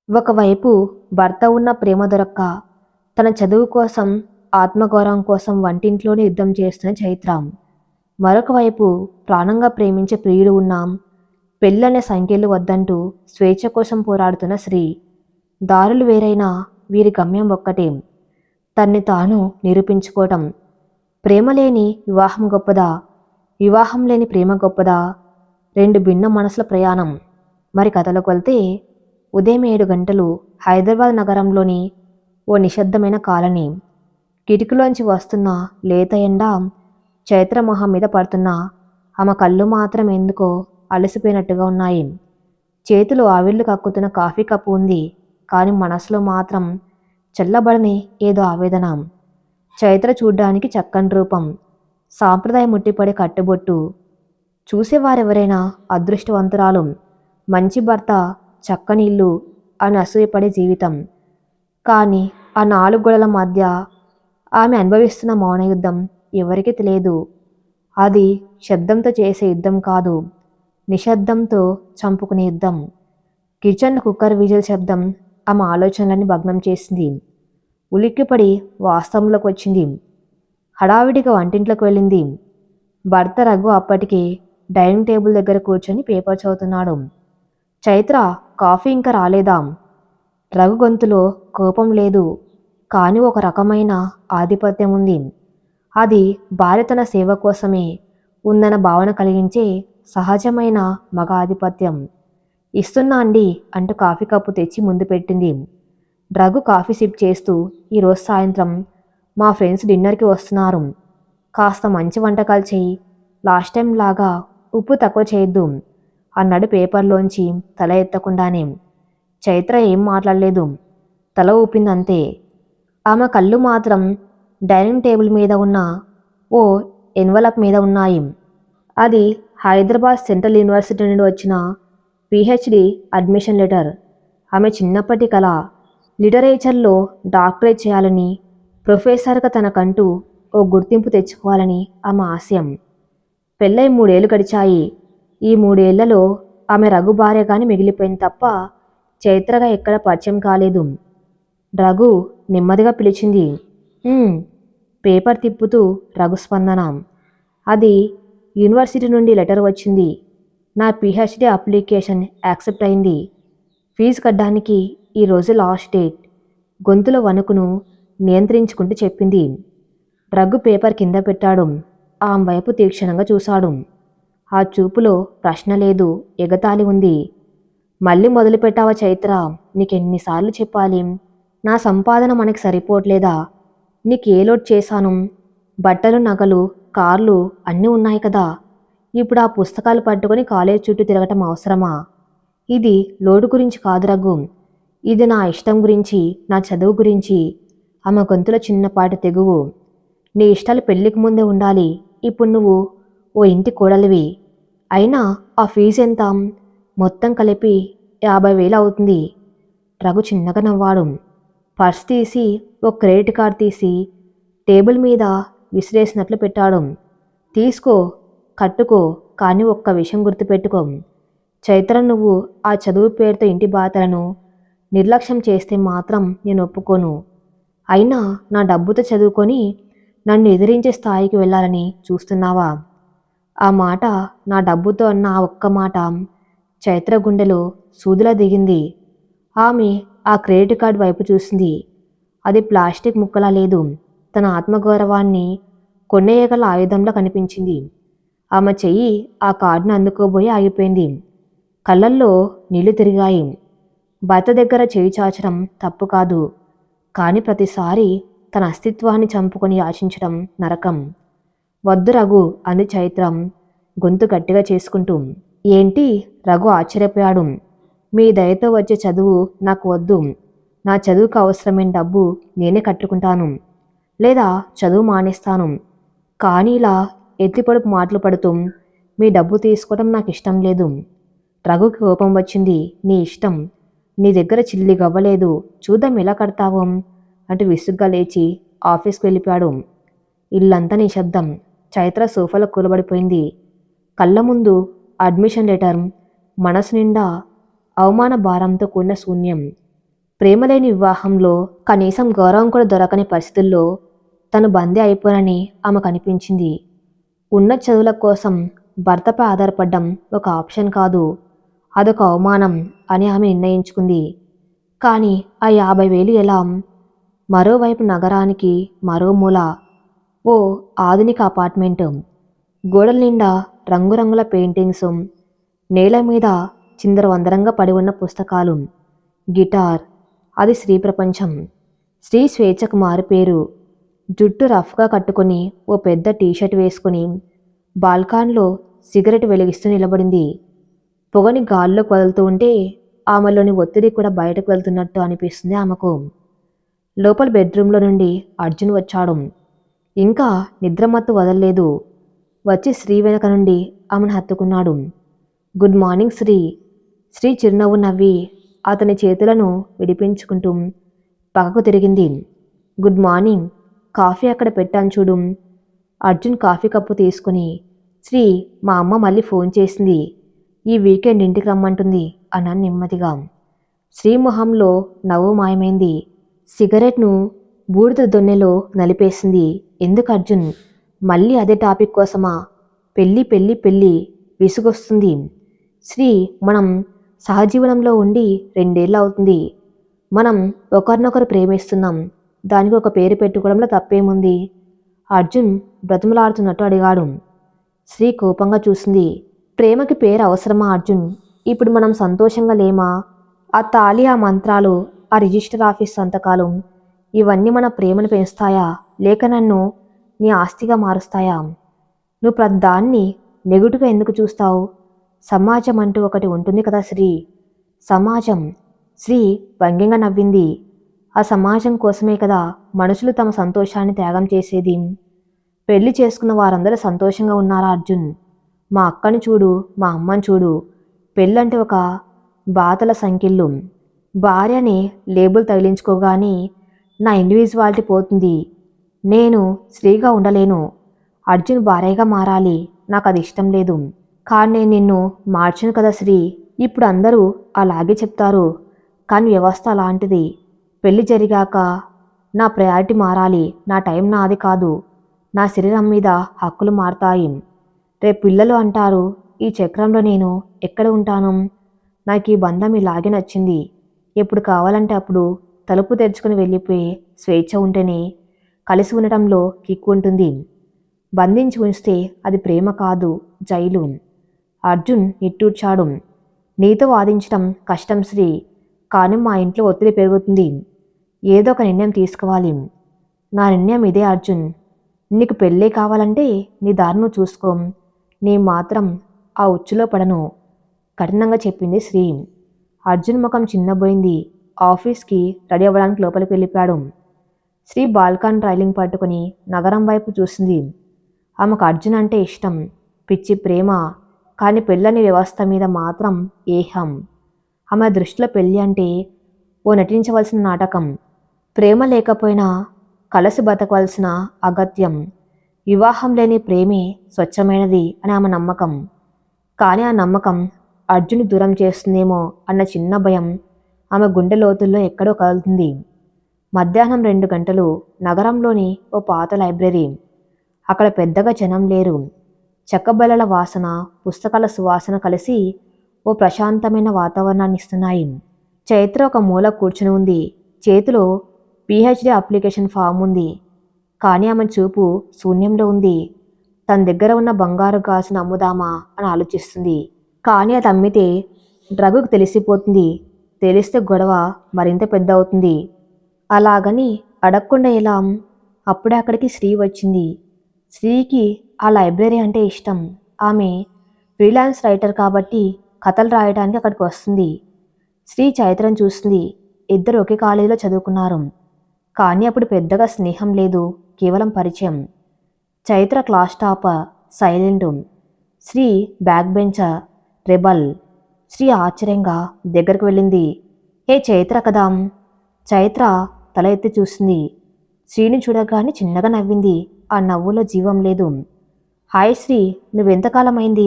ఒకవైపు భర్త ఉన్న ప్రేమ దొరక్క తన చదువు కోసం, ఆత్మగౌరవం కోసం వంటింట్లోనే యుద్ధం చేస్తున్న చైత్ర. మరొక వైపు ప్రాణంగా ప్రేమించే ప్రియుడు ఉన్నాం, పెళ్ళనే సంఖ్యలు వద్దంటూ స్వేచ్ఛ కోసం పోరాడుతున్న శ్రీ. దారులు వేరైనా వీరి గమ్యం ఒక్కటే, తన్ని తాను నిరూపించుకోవటం. ప్రేమ లేని వివాహం గొప్పదా, వివాహం లేని ప్రేమ గొప్పదా? రెండు భిన్న మనసుల ప్రయాణం. మరి కథలోకి వెళ్తే, ఉదయం 7 గంటలు హైదరాబాద్ నగరంలోని ఓ నిశ్శబ్దమైన కాలనీ. కిటికీలోంచి వస్తున్న లేత ఎండ చైత్ర మొహం మీద పడుతున్నా ఆమె కళ్ళు మాత్రం ఎందుకో అలసిపోయినట్టుగా ఉన్నాయి. చేతులు ఆవిర్లు కక్కుతున్న కాఫీ కప్పు ఉంది, కానీ మనసులో మాత్రం చల్లబడని ఏదో ఆవేదన. చైత్ర చూడ్డానికి చక్కని రూపం, సాంప్రదాయం ముట్టిపడే కట్టుబొట్టు. చూసేవారెవరైనా అదృష్టవంతురాలు, మంచి భర్త, చక్కని ఇల్లు అని అసూయపడే జీవితం. కానీ ఆ 4 గోడల మధ్య ఆమె అనుభవిస్తున్న మౌన యుద్ధం ఎవరికీ తెలియదు. అది శబ్దంతో చేసే యుద్ధం కాదు, నిశ్శబ్దంతో చంపుకునే యుద్ధం. కిచెన్ కుక్కర్ విజిల్ శబ్దం ఆమె ఆలోచనలని భగ్నం చేసింది. ఉలిక్కిపడి వాస్తవంలోకి వచ్చింది. హడావిడిగా వంటింట్లోకి వెళ్ళింది. భర్త రఘు అప్పటికే డైనింగ్ టేబుల్ దగ్గర కూర్చొని పేపర్ చదువుతున్నాడు. చైత్ర, కాఫీ ఇంకా రాలేదా? రఘు గొంతులో కోపం లేదు, కానీ ఒక రకమైన ఆధిపత్యం ఉంది. అది భార్య తన సేవ కోసమే ఉందన్న భావన కలిగించే సహజమైన మగ ఆధిపత్యం. ఇస్తున్నా అండి అంటూ కాఫీ కప్పు తెచ్చి ముందు పెట్టింది. రఘు కాఫీ సిప్ చేస్తూ, ఈరోజు సాయంత్రం మా ఫ్రెండ్స్ డిన్నర్కి వస్తున్నారు, కాస్త మంచి వంటకాలు చెయ్యి, లాస్ట్ టైం లాగా ఉప్పు తక్కువ చేయొద్దు అన్నాడు పేపర్లోంచి తల ఎత్తకుండానే. చైత్ర ఏం మాట్లాడలేదు, తల ఊపిందంతే. ఆమె కళ్ళు మాత్రం డైనింగ్ టేబుల్ మీద ఉన్న ఓ ఎన్వలప్ మీద ఉన్నాయి. అది హైదరాబాద్ సెంట్రల్ యూనివర్సిటీ నుండి వచ్చిన పిహెచ్డి అడ్మిషన్ లెటర్. ఆమె చిన్నప్పటి కల లిటరేచర్లో డాక్టరేట్ చేయాలని, ప్రొఫెసర్గా తనకంటూ ఓ గుర్తింపు తెచ్చుకోవాలని ఆమె ఆశయం. పెళ్ళై 3 ఏళ్ళు గడిచాయి. ఈ 3 ఏళ్లలో ఆమె రఘు భార్యగానే మిగిలిపోయింది తప్ప చైత్రగా ఎక్కడ పరిచయం కాలేదు. రఘు నెమ్మదిగా పిలిచింది. పేపర్ తిప్పుతూ రఘు స్పందన. అది యూనివర్సిటీ నుండి లెటర్ వచ్చింది. నా పిహెచ్డి అప్లికేషన్ యాక్సెప్ట్ అయింది. ఫీజు కట్టడానికి ఈరోజు లాస్ట్ డేట్. గొంతులో వణుకును నియంత్రించుకుంటూ చెప్పింది. రఘు పేపర్ కింద పెట్టాడు. ఆమె వైపు తీక్షణంగా చూశాడు. ఆ చూపులో ప్రశ్న లేదు, ఎగతాళి ఉంది. మళ్ళీ మొదలుపెట్టావా చైత్ర? నీకెన్నిసార్లు చెప్పాలి? నా సంపాదన మనకి సరిపోవట్లేదా? నీకే లోడ్ చేశాను? బట్టలు, నగలు, కార్లు అన్నీ ఉన్నాయి కదా. ఇప్పుడు ఆ పుస్తకాలు పట్టుకొని కాలేజ్ చుట్టూ తిరగటం అవసరమా? ఇది లోటు గురించి కాదు రఘు, ఇది నా ఇష్టం గురించి, నా చదువు గురించి. ఆమె గొంతులో చిన్నపాటి తెగువు. నీ ఇష్టాలు పెళ్లికి ముందే ఉండాలి. ఇప్పుడు నువ్వు ఓ ఇంటి కోడలివి. అయినా ఆ ఫీజు ఎంత? మొత్తం కలిపి 50,000 అవుతుంది. రఘు చిన్నగా నవ్వాడు. పర్స్ తీసి ఓ క్రెడిట్ కార్డ్ తీసి టేబుల్ మీద విసిరేసినట్లు పెట్టాడు. తీసుకో, కట్టుకో, కానీ ఒక్క విషయం గుర్తుపెట్టుకో చైత్ర, నువ్వు ఆ చదువు పేరుతో ఇంటి బాధలను నిర్లక్ష్యం చేస్తే మాత్రం నేను ఒప్పుకోను. అయినా నా డబ్బుతో చదువుకొని నన్ను ఎదిరించే స్థాయికి వెళ్ళాలని చూస్తున్నావా? ఆ మాట, నా డబ్బుతో అన్న ఆ ఒక్క మాట చైత్ర గుండెలో సూదిలా దిగింది. ఆమె ఆ క్రెడిట్ కార్డ్ వైపు చూసింది. అది ప్లాస్టిక్ ముక్కలా లేదు, తన ఆత్మగౌరవాన్ని కొన్నేయగల ఆయుధంలా కనిపించింది. ఆమె చెయ్యి ఆ కార్డును అందుకోబోయి ఆగిపోయింది. కళ్ళల్లో నీళ్లు తిరిగాయి. భర్త దగ్గర చేయి చాచడం తప్పు కాదు, కానీ ప్రతిసారి తన అస్తిత్వాన్ని చంపుకొని ఆశించడం నరకం. వద్దు రఘు అంది చైత్రం గొంతు గట్టిగా చేసుకుంటూ. ఏంటి? రఘు ఆశ్చర్యపోయాడు. మీ దయతో వచ్చే చదువు నాకు వద్దు. నా చదువుకు అవసరమైన డబ్బు నేనే కట్టుకుంటాను, లేదా చదువు మానేస్తాను. కానీ ఇలా ఎత్తిపొడుపు మాటలు పడుతూ మీ డబ్బు తీసుకోవడం నాకు ఇష్టం లేదు. రఘుకి కోపం వచ్చింది. నీ ఇష్టం, నీ దగ్గర చిల్లి గవ్వలేదు, చూద్దాం ఎలా కడతావు అంటూ విసుగ్గా లేచి ఆఫీస్కి వెళ్ళిపోయాడు. ఇల్లంతా నిశ్శబ్దం. చైత్ర సోఫాలో కూలబడిపోయింది. కళ్ళ ముందు అడ్మిషన్ లెటర్, మనసు నిండా అవమాన భారంతో కూడిన శూన్యం. ప్రేమలేని వివాహంలో కనీసం గౌరవం కూడా దొరకని పరిస్థితుల్లో తను బందీ అయిపోనని ఆమెకు అనిపించింది. ఉన్న చదువుల కోసం భర్తపై ఆధారపడడం ఒక ఆప్షన్ కాదు, అదొక అవమానం అని ఆమె నిర్ణయించుకుంది. కానీ ఆ 50,000 ఎలా? మరోవైపు నగరానికి మరో మూల ఓ ఆధునిక అపార్ట్మెంట్. గోడల నిండా రంగురంగుల పెయింటింగ్స్, నేల మీద చిందరవందరంగా పడి ఉన్న పుస్తకాలు, గిటార్. అది స్త్రీ ప్రపంచం. స్త్రీ స్వేచ్ఛకు మారుపేరు. జుట్టు రఫ్గా కట్టుకుని ఓ పెద్ద టీషర్ట్ వేసుకుని బాల్కాన్లో సిగరెట్ వెలిగిస్తూ నిలబడింది. పొగని గాల్లోకి వదులుతూ ఉంటే ఆమెలోని ఒత్తిడి కూడా బయటకు వెళ్తున్నట్టు అనిపిస్తుంది ఆమెకు. లోపల బెడ్రూమ్లో నుండి అర్జున్ వచ్చాడు. ఇంకా నిద్రమత్తు వదలలేదు. వచ్చి శ్రీ వెనక నుండి ఆమెను హత్తుకున్నాడు. Good morning Sri. శ్రీ చిరునవ్వు నవ్వి అతని చేతులను విడిపించుకుంటూ పక్కకు తిరిగింది. Good morning. కాఫీ అక్కడ పెట్టాను చూడు. అర్జున్ కాఫీ కప్పు తీసుకుని, శ్రీ, మా అమ్మ మళ్ళీ ఫోన్ చేసింది, ఈ వీకెండ్ ఇంటికి రమ్మంటుంది అన్నాను నెమ్మదిగా. శ్రీ మొహంలో నవ్వు మాయమైంది. సిగరెట్ను బూడిద దొన్నెలో నలిపేసింది. ఎందుకు అర్జున్? మళ్ళీ అదే టాపిక్ కోసమా? పెళ్ళి పెళ్ళి పెళ్ళి విసుగొస్తుంది. శ్రీ, మనం సహజీవనంలో ఉండి 2 ఏళ్ళు అవుతుంది. మనం ఒకరినొకరు ప్రేమిస్తున్నాం. దానికి ఒక పేరు పెట్టుకోవడంలో తప్పేముంది? అర్జున్ బ్రతిమలాడుతున్నట్టు అడిగాడు. శ్రీ కోపంగా చూసింది. ప్రేమకి పేరు అవసరమా అర్జున్? ఇప్పుడు మనం సంతోషంగా లేమా? ఆ తాళి, ఆ మంత్రాలు, ఆ రిజిస్టర్ ఆఫీస్ సంతకాలు, ఇవన్నీ మన ప్రేమను పెంచుతాయా, లేక నన్ను నీ ఆస్తిగా మారుస్తాయా? నువ్వు ప్రతిదాన్ని నెగుటుగా ఎందుకు చూస్తావు? సమాజం అంటూ ఒకటి ఉంటుంది కదా శ్రీ. సమాజం. శ్రీ వ్యంగ్యంగా నవ్వింది. ఆ సమాజం కోసమే కదా మనుషులు తమ సంతోషాన్ని త్యాగం చేసేది. పెళ్లి చేసుకున్న వారందరూ సంతోషంగా ఉన్నారా అర్జున్? మా అక్కని చూడు, మా అమ్మని చూడు. పెళ్ళంటే ఒక బాతల సంఖ్యలు. భార్యని లేబుల్ తగిలించుకోగానే నా ఇండివిజువాలిటీ పోతుంది. నేను స్త్రీగా ఉండలేను. అర్జున్ భార్యగా మారాలి. నాకు అది ఇష్టం లేదు. కానీ నేను నిన్ను మార్చను కదా శ్రీ. ఇప్పుడు అందరూ అలాగే చెప్తారు, కానీ వ్యవస్థ అలాంటిది. పెళ్లి జరిగాక నా ప్రయారిటీ మారాలి. నా టైం నాది కాదు. నా శరీరం మీద హక్కులు మారతాయి. రేపు పిల్లలు అంటారు, ఈ చక్రంలో నేను ఎక్కడ ఉంటాను? నాకు ఈ బంధం ఇలాగే నచ్చింది. ఎప్పుడు కావాలంటే అప్పుడు తలుపు తెరుచుకుని వెళ్ళిపోయే స్వేచ్ఛ ఉంటేనే కలిసి ఉండటంలో కిక్కు ఉంటుంది. బంధించి ఉంచితే అది ప్రేమ కాదు, జైలు. అర్జున్ నిట్టూర్చాడు. నీతో వాదించడం కష్టం శ్రీ, కానీ మా ఇంట్లో ఒత్తిడి పెరుగుతుంది. ఏదో ఒక నిర్ణయం తీసుకోవాలి. నా నిర్ణయం ఇదే అర్జున్. నీకు పెళ్ళే కావాలంటే నీ దారిను చూసుకో. నీ మాత్రం ఆ ఉచ్చులో పడను, కఠినంగా చెప్పింది శ్రీ. అర్జున్ ముఖం చిన్నబోయింది. ఆఫీస్కి రెడీ అవ్వడానికి లోపలికి వెళ్ళిపోయాడు. శ్రీ బాల్కాన్ రైలింగ్ పట్టుకుని నగరం వైపు చూసింది. ఆమెకు అర్జున్ అంటే ఇష్టం, పిచ్చి ప్రేమ. కానీ పెళ్ళని వ్యవస్థ మీద మాత్రం ఏహం. ఆమె దృష్టిలో పెళ్ళి అంటే ఓ నటించవలసిన నాటకం. ప్రేమ లేకపోయినా కలిసి బతకవలసిన అగత్యం. వివాహం లేని ప్రేమే స్వచ్ఛమైనది అని ఆమె నమ్మకం. కానీ ఆ నమ్మకం అర్జున్ దూరం చేస్తుందేమో అన్న చిన్న భయం ఆమె గుండె లోతుల్లో ఎక్కడో కదులుతుంది. మధ్యాహ్నం 2 గంటలు. నగరంలోని ఓ పాత లైబ్రరీ. అక్కడ పెద్దగా జనం లేరు. చెక్కబల్లల వాసన, పుస్తకాల సువాసన కలిసి ఓ ప్రశాంతమైన వాతావరణాన్ని ఇస్తున్నాయి. చైత్ర ఒక మూల కూర్చుని ఉంది. చేతిలో పిహెచ్డి అప్లికేషన్ ఫామ్ ఉంది. కానీ ఆమె చూపు శూన్యంలో ఉంది. తన దగ్గర ఉన్న బంగారు గాజును అమ్ముదామా అని ఆలోచిస్తుంది. కానీ అది అమ్మితే డ్రగ్కు తెలిసిపోతుంది. తెలిస్తే గొడవ మరింత పెద్ద అవుతుంది. అలాగని అడగకుండా ఎలా? అప్పుడే అక్కడికి శ్రీ వచ్చింది. శ్రీకి ఆ లైబ్రరీ అంటే ఇష్టం. ఆమె ఫ్రీలాన్స్ రైటర్ కాబట్టి కథలు రాయడానికి అక్కడికి వస్తుంది. శ్రీ చైత్రను చూస్తుంది. ఇద్దరు ఒకే కాలేజీలో చదువుకున్నారు. కానీ అప్పుడు పెద్దగా స్నేహం లేదు, కేవలం పరిచయం. Chaitra class topper, silent. Sri back bencher, rebel. Sri ఆశ్చర్యంగా దగ్గరకు వెళ్ళింది. ఏ చైత్ర కదా? చైత్ర తల ఎత్తి చూసింది. శ్రీని చూడగానే చిన్నగా నవ్వింది. ఆ నవ్వులో జీవం లేదు. హాయ్ శ్రీ, నువ్వెంతకాలమైంది?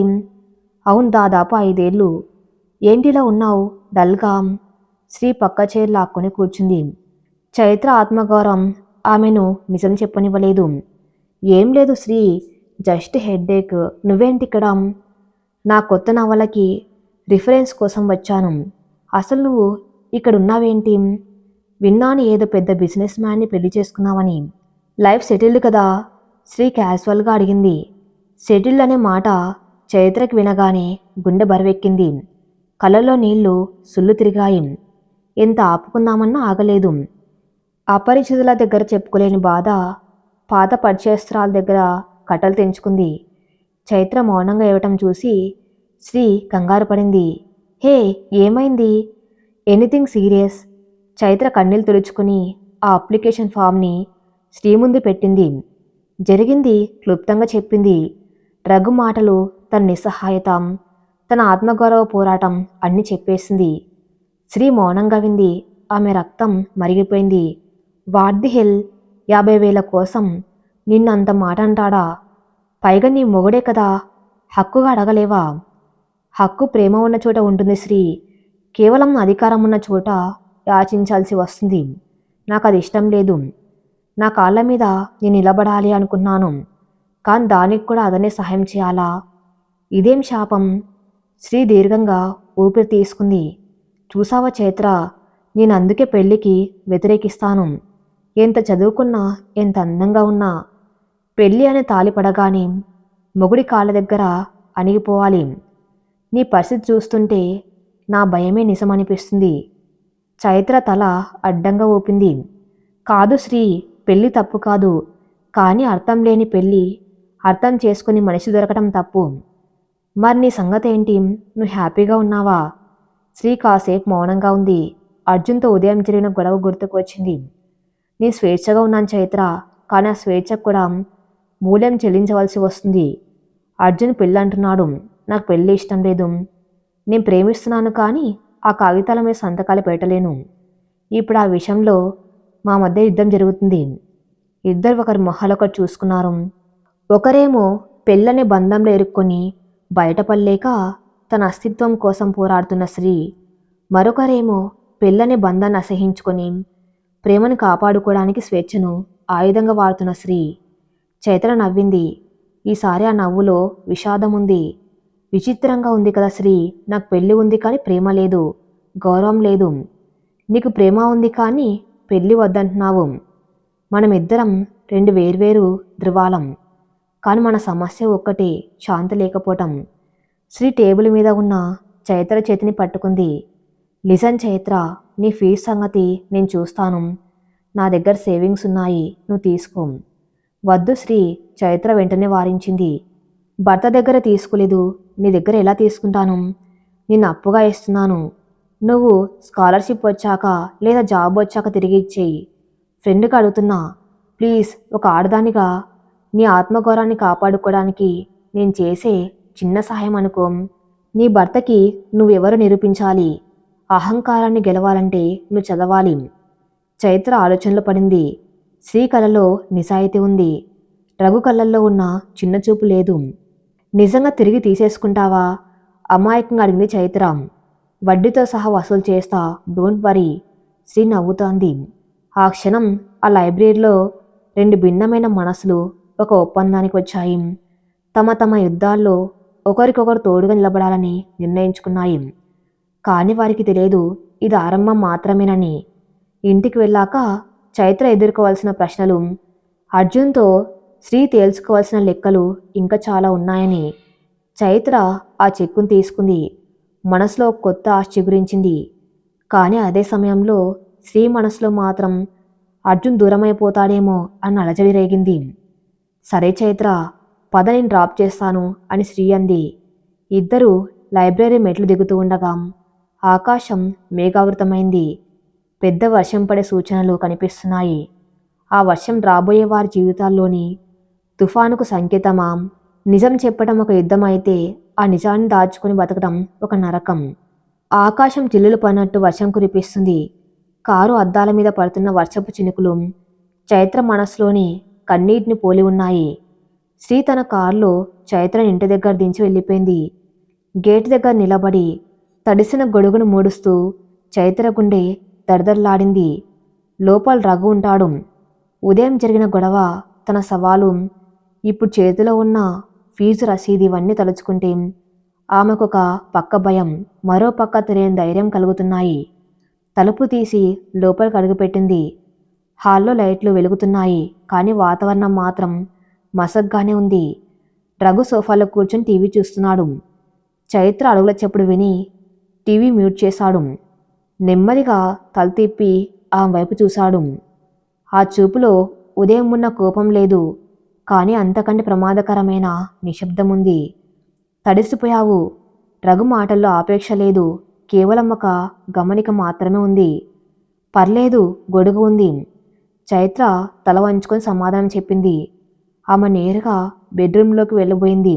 అవును, దాదాపు 5 ఏళ్ళు. ఏంటిలా ఉన్నావు డల్గా? శ్రీ పక్క చైర్ లాక్కొని కూర్చుంది. చైత్ర ఆత్మగౌరవం ఆమెను నిజం చెప్పనివ్వలేదు. ఏం లేదు శ్రీ, జస్ట్ హెడ్ఏక్. నువ్వేంటిక్కడ? నా కొత్త నవలకి రిఫరెన్స్ కోసం వచ్చాను. అసలు నువ్వు ఇక్కడున్నావేంటి? విన్నాను ఏదో పెద్ద బిజినెస్ మ్యాన్ని పెళ్లి చేసుకున్నావని. లైఫ్ సెటిల్డ్ కదా? శ్రీ క్యాజువల్గా అడిగింది. సెటిల్డ్ అనే మాట చైత్రకి వినగానే గుండె బరువెక్కింది. కళ్ళల్లో నీళ్లు సుళ్ళు తిరిగాయి. ఎంత ఆపుకుందామన్నా ఆగలేదు. అపరిచితుల దగ్గర చెప్పుకోలేని బాధ పాత పరిచయస్త్రాల దగ్గర కట్టలు తెంచుకుంది. చైత్ర మౌనంగా ఇవ్వటం చూసి శ్రీ కంగారు పడింది. హే, ఏమైంది? Anything serious? చైత్ర కన్నీళ్ళు తుడుచుకుని ఆ అప్లికేషన్ ఫామ్ని శ్రీ ముందు పెట్టింది. జరిగింది క్లుప్తంగా చెప్పింది. రఘు మాటలు, తన నిస్సహాయత, తన ఆత్మగౌరవ పోరాటం అన్నీ చెప్పేసింది. శ్రీ మౌనంగా వింది. ఆమె రక్తం మరిగిపోయింది. వాట్ ది హెల్? 50,000 కోసం నిన్ను అంత మాట అంటాడా? పైగా నీ మొగుడే కదా, హక్కుగా అడగలేవా? హక్కు ప్రేమ ఉన్న చోట ఉంటుంది శ్రీ. కేవలం అధికారం ఉన్న చోట యాచించాల్సి వస్తుంది. నాకు అది ఇష్టం లేదు. నా కాళ్ళ మీద నేను నిలబడాలి అనుకున్నాను, కానీ దానికి కూడా అదనే సహాయం చేయాలా? ఇదేం శాపం? శ్రీ దీర్ఘంగా ఊపిరి తీసుకుంది. చూసావా చైత్ర, నేను అందుకే పెళ్లికి వ్యతిరేకిస్తాను. ఎంత చదువుకున్నా, ఎంత అందంగా ఉన్నా పెళ్ళి అనే తాళి పడగానే మొగుడి కాళ్ళ దగ్గర అణిగిపోవాలి. నీ పరిస్థితి చూస్తుంటే నా భయమే నిజమనిపిస్తుంది. చైత్ర తల అడ్డంగా ఊపింది. కాదు శ్రీ, పెళ్ళి తప్పు కాదు, కానీ అర్థం లేని పెళ్ళి అర్థం చేసుకుని మనిషి దొరకటం తప్పు. మరి నీ సంగతి ఏంటి? నువ్వు హ్యాపీగా ఉన్నావా? శ్రీ కాసేపు మౌనంగా ఉంది. అర్జున్తో ఉదయం జరిగిన గొడవ గుర్తుకు వచ్చింది. నేను స్వేచ్ఛగా ఉన్నాను చైత్ర, కానీ ఆ స్వేచ్ఛకు కూడా మూల్యం చెల్లించవలసి వస్తుంది. అర్జున్ పెళ్ళి అంటున్నాడు, నాకు పెళ్ళి ఇష్టం లేదు. నేను ప్రేమిస్తున్నాను, కానీ ఆ కాగితాల మీద సంతకాలు పెట్టలేను. ఇప్పుడు ఆ విషయంలో మా మధ్య యుద్ధం జరుగుతుంది. ఇద్దరు ఒకరి మొహాలొకరు చూసుకున్నారు. ఒకరేమో పెళ్ళనే బంధంలో ఇరుక్కొని బయటపడలేక తన అస్తిత్వం కోసం పోరాడుతున్న శ్రీ, మరొకరేమో పెళ్ళనే బంధాన్ని అసహించుకొని ప్రేమను కాపాడుకోవడానికి స్వేచ్ఛను ఆయుధంగా వాడుతున్న శ్రీ. చైత్ర నవ్వింది. ఈసారి ఆ నవ్వులో విషాదం ఉంది. విచిత్రంగా ఉంది కదా శ్రీ, నాకు పెళ్ళి ఉంది కానీ ప్రేమ లేదు, గౌరవం లేదు. నీకు ప్రేమ ఉంది కానీ పెళ్ళి వద్దంటున్నావు. మనమిద్దరం రెండు వేర్వేరు ధృవాలం, కానీ మన సమస్య ఒక్కటే, శాంతి లేకపోవటం. శ్రీ టేబుల్ మీద ఉన్న చైత్ర చేతిని పట్టుకుంది. లిసన్ చైత్ర, నీ ఫీజు సంగతి నేను చూస్తాను. నా దగ్గర సేవింగ్స్ ఉన్నాయి, నువ్వు తీసుకో. వద్దు శ్రీ, చైత్ర వెంటనే వారించింది. భర్త దగ్గర తీసుకోలేదు, నీ దగ్గర ఎలా తీసుకుంటాను? నిన్ను అప్పుగా ఇస్తున్నాను. నువ్వు స్కాలర్షిప్ వచ్చాక లేదా జాబ్ వచ్చాక తిరిగి ఇచ్చేయి. ఫ్రెండ్గా అడుగుతున్నా, ప్లీజ్. ఒక ఆడదానిగా నీ ఆత్మగౌరవాన్ని కాపాడుకోవడానికి నేను చేసే చిన్న సహాయం అనుకో. నీ భర్తకి నువ్వెవరు నిరూపించాలి. అహంకారాన్ని గెలవాలంటే నువ్వు చదవాలి. చైత్ర ఆలోచనలో పడింది. శ్రీ కళ్ళలో నిజాయితీ ఉంది. రఘు కళ్ళల్లో ఉన్న చిన్న చూపు లేదు. నిజంగా తిరిగి తీసేసుకుంటావా? అమాయకంగా అడిగింది చైత్ర. వడ్డీతో సహా వసూలు చేస్తా, డోంట్ వరీ. శ్రీ నవ్వుతోంది. ఆ క్షణం ఆ లైబ్రరీలో రెండు భిన్నమైన మనసులు ఒక ఒప్పందానికి వచ్చాయి. తమ తమ యుద్ధాల్లో ఒకరికొకరు తోడుగా నిలబడాలని నిర్ణయించుకున్నాయి. కానీ వారికి తెలియదు ఇది ఆరంభం మాత్రమేనని. ఇంటికి వెళ్ళాక చైత్ర ఎదుర్కోవాల్సిన ప్రశ్నలు, అర్జున్తో శ్రీ తేల్చుకోవాల్సిన లెక్కలు ఇంకా చాలా ఉన్నాయని. చైత్ర ఆ చెక్కును తీసుకుంది. మనసులో కొత్త ఆశ చిగురించింది. కానీ అదే సమయంలో శ్రీ మనసులో మాత్రం అర్జున్ దూరమైపోతాడేమో అన్న అలజడి రేగింది. సరే చైత్ర, పద, నేను డ్రాప్ చేస్తాను అని శ్రీ అంది. ఇద్దరూ లైబ్రరీ మెట్లు దిగుతూ ఉండగా ఆకాశం మేఘావృతమైంది. పెద్ద వర్షం పడే సూచనలు కనిపిస్తున్నాయి. ఆ వర్షం రాబోయే వారి జీవితాల్లోని తుఫానుకు సంకేతమా? నిజం చెప్పడం ఒక యుద్ధం అయితే ఆ నిజాన్ని దాచుకుని బతకడం ఒక నరకం. ఆకాశం చిల్లులు పడినట్టు వర్షం కురిపిస్తుంది. కారు అద్దాల మీద పడుతున్న వర్షపు చినుకులు చైత్ర మనసులోని కన్నీటిని పోలి ఉన్నాయి. శ్రీ తన కారులో చైత్రని ఇంటి దగ్గర దించి వెళ్ళిపోయింది. గేటు దగ్గర నిలబడి తడిసిన గొడుగును మూడుస్తూ చైత్ర గుండె దడదడలాడింది. లోపల రఘు ఉంటాడు. ఉదయం జరిగిన గొడవ, తన సవాలు, ఇప్పుడు చేతిలో ఉన్న ఫీజు రసీదు ఇవన్నీ తలుచుకుంటే ఆమెకొక పక్క భయం, మరో పక్క తెలియని ధైర్యం కలుగుతున్నాయి. తలుపు తీసి లోపలికి అడుగుపెట్టింది. హాల్లో లైట్లు వెలుగుతున్నాయి, కానీ వాతావరణం మాత్రం మసగ్గానే ఉంది. రఘు సోఫాలో కూర్చొని టీవీ చూస్తున్నాడు. చైత్ర అడుగుల చప్పుడు విని టీవీ మ్యూట్ చేశాడు. నెమ్మదిగా తల తిప్పి ఆమె వైపు చూశాడు. ఆ చూపులో ఉదయం ఉన్న కోపం లేదు, కానీ అంతకంటే ప్రమాదకరమైన నిశ్శబ్దం ఉంది. తడిసిపోయావు. రఘు మాటల్లో ఆపేక్ష లేదు, కేవలం ఒక గమనిక మాత్రమే ఉంది. పర్లేదు, గొడుగు ఉంది. చైత్ర తల వంచుకొని సమాధానం చెప్పింది. ఆమె నేరుగా బెడ్రూంలోకి వెళ్ళబోయింది.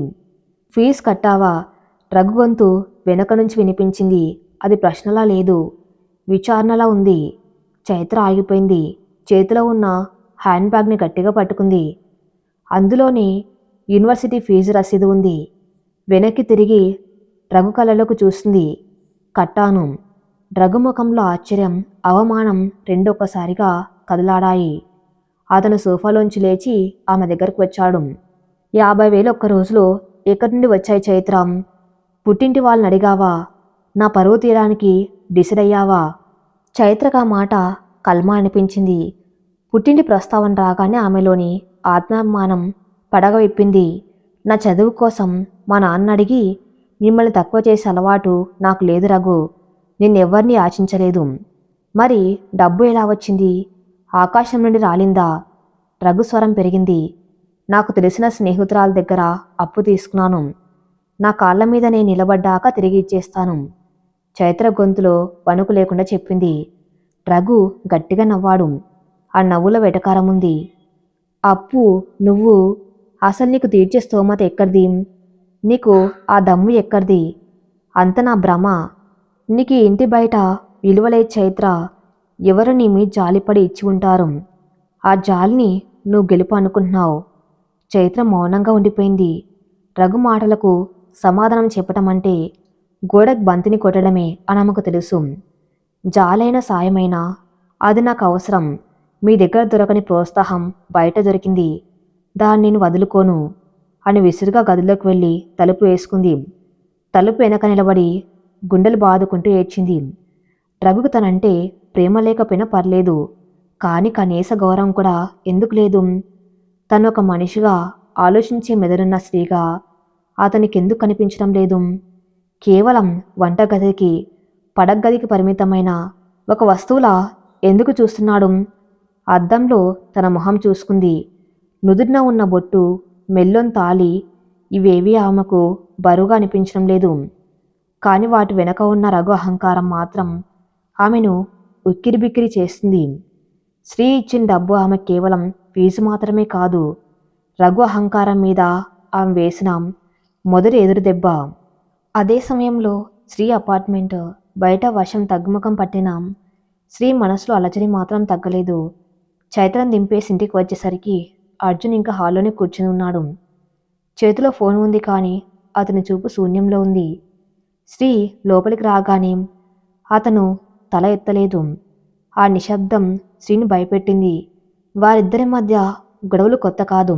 ఫీజు కట్టావా? రఘు గొంతు వెనక నుంచి వినిపించింది. అది ప్రశ్నలా లేదు, విచారణలా ఉంది. చైత్ర ఆగిపోయింది. చేతిలో ఉన్న హ్యాండ్ బ్యాగ్ని గట్టిగా పట్టుకుంది. అందులోని యూనివర్సిటీ ఫీజు రసీదు ఉంది. వెనక్కి తిరిగి రఘు కళ్ళలోకి చూసింది. కట్టాను. రఘు ముఖంలో ఆశ్చర్యం, అవమానం రెండు ఒక్కసారిగా కదలాడాయి. అతను సోఫాలోంచి లేచి ఆమె దగ్గరకు వచ్చాడు. 50,000 ఒక్క రోజులో ఎక్కడి నుండి వచ్చాయి చైత్ర? పుట్టింటి వాళ్ళని అడిగావా? నా పరువు తీయడానికి డిసైడ్ అయ్యావా? చైత్రకు ఆ మాట కల్మా అనిపించింది. పుట్టింటి ప్రస్తావన రాగానే ఆమెలోని ఆత్మాభిమానం పడగ విప్పింది. నా చదువు కోసం మా నాన్న అడిగి మిమ్మల్ని తక్కువ చేసే అలవాటు నాకు లేదు రఘు. నిన్నెవ్వరినీ ఆశించలేదు. మరి డబ్బు ఎలా వచ్చింది? ఆకాశం నుండి రాలిందా? రఘు స్వరం పెరిగింది. నాకు తెలిసిన స్నేహితురాల దగ్గర అప్పు తీసుకున్నాను. నా కాళ్ళ మీద నేను నిలబడ్డాక తిరిగి ఇచ్చేస్తాను. చైత్ర గొంతులో వణుకు లేకుండా చెప్పింది. రఘు గట్టిగా నవ్వాడు. ఆ నవ్వుల వెటకారముంది. అప్పు నువ్వు? అసలు నీకు తీర్చే స్తోమత ఎక్కడిది? నీకు ఆ దమ్ము ఎక్కడిది? అంత నా భ్రమ. నీకు ఈ ఇంటి బయట విలువలే చైత్ర. ఎవరు నీ మీద జాలిపడి ఇచ్చి ఉంటారు. ఆ జాలిని నువ్వు గెలుపు అనుకుంటున్నావు. చైత్ర మౌనంగా ఉండిపోయింది. రఘు మాటలకు సమాధానం చెప్పటం అంటే గోడకు బంతిని కొట్టడమే అని ఆమెకు తెలుసు. జాలైన సాయమైనా అది నాకు అవసరం. మీ దగ్గర దొరకని ప్రోత్సాహం బయట దొరికింది. దాన్ని నేను వదులుకోను అని విసురుగా గదిలోకి వెళ్ళి తలుపు వేసుకుంది. తలుపు వెనక నిలబడి గుండెలు బాదుకుంటూ ఏడ్చింది. రఘుకు తనంటే ప్రేమ లేకపోయినా పర్లేదు, కానీ కనీస గౌరవం కూడా ఎందుకు లేదు? తను ఒక మనిషిగా ఆలోచించే మెదడున్న స్త్రీగా అతనికి ఎందుకు కనిపించడం లేదు? కేవలం వంటగదికి పడగ్గదికి పరిమితమైన ఒక వస్తువులా ఎందుకు చూస్తున్నాడు? అద్దంలో తన మొహం చూసుకుంది. నుదుటిన ఉన్న బొట్టు, మెల్లోని తాళి ఇవేవీ ఆమెకు బరువుగా అనిపించడం లేదు. కానీ వాటి వెనక ఉన్న రఘు అహంకారం మాత్రం ఆమెను ఉక్కిరిబిక్కిరి చేస్తుంది. శ్రీ ఇచ్చిన డబ్బు ఆమె కేవలం ఫీజు మాత్రమే కాదు, రఘు అహంకారం మీద ఆమె వేసిన మొదటి ఎదురు దెబ్బ. అదే సమయంలో శ్రీ అపార్ట్మెంట్ బయట వర్షం తగ్గుముఖం పట్టిన శ్రీ మనసులో అలజడి మాత్రం తగ్గలేదు. చైత్రం దింపేసి ఇంటికి వచ్చేసరికి అర్జున్ ఇంకా హాల్లోనే కూర్చుని ఉన్నాడు. చేతిలో ఫోన్ ఉంది, కానీ అతని చూపు శూన్యంలో ఉంది. శ్రీ లోపలికి రాగానే అతను తల ఎత్తలేదు. ఆ నిశ్శబ్దం శ్రీని భయపెట్టింది. వారిద్దరి మధ్య గొడవలు కొత్త కాదు,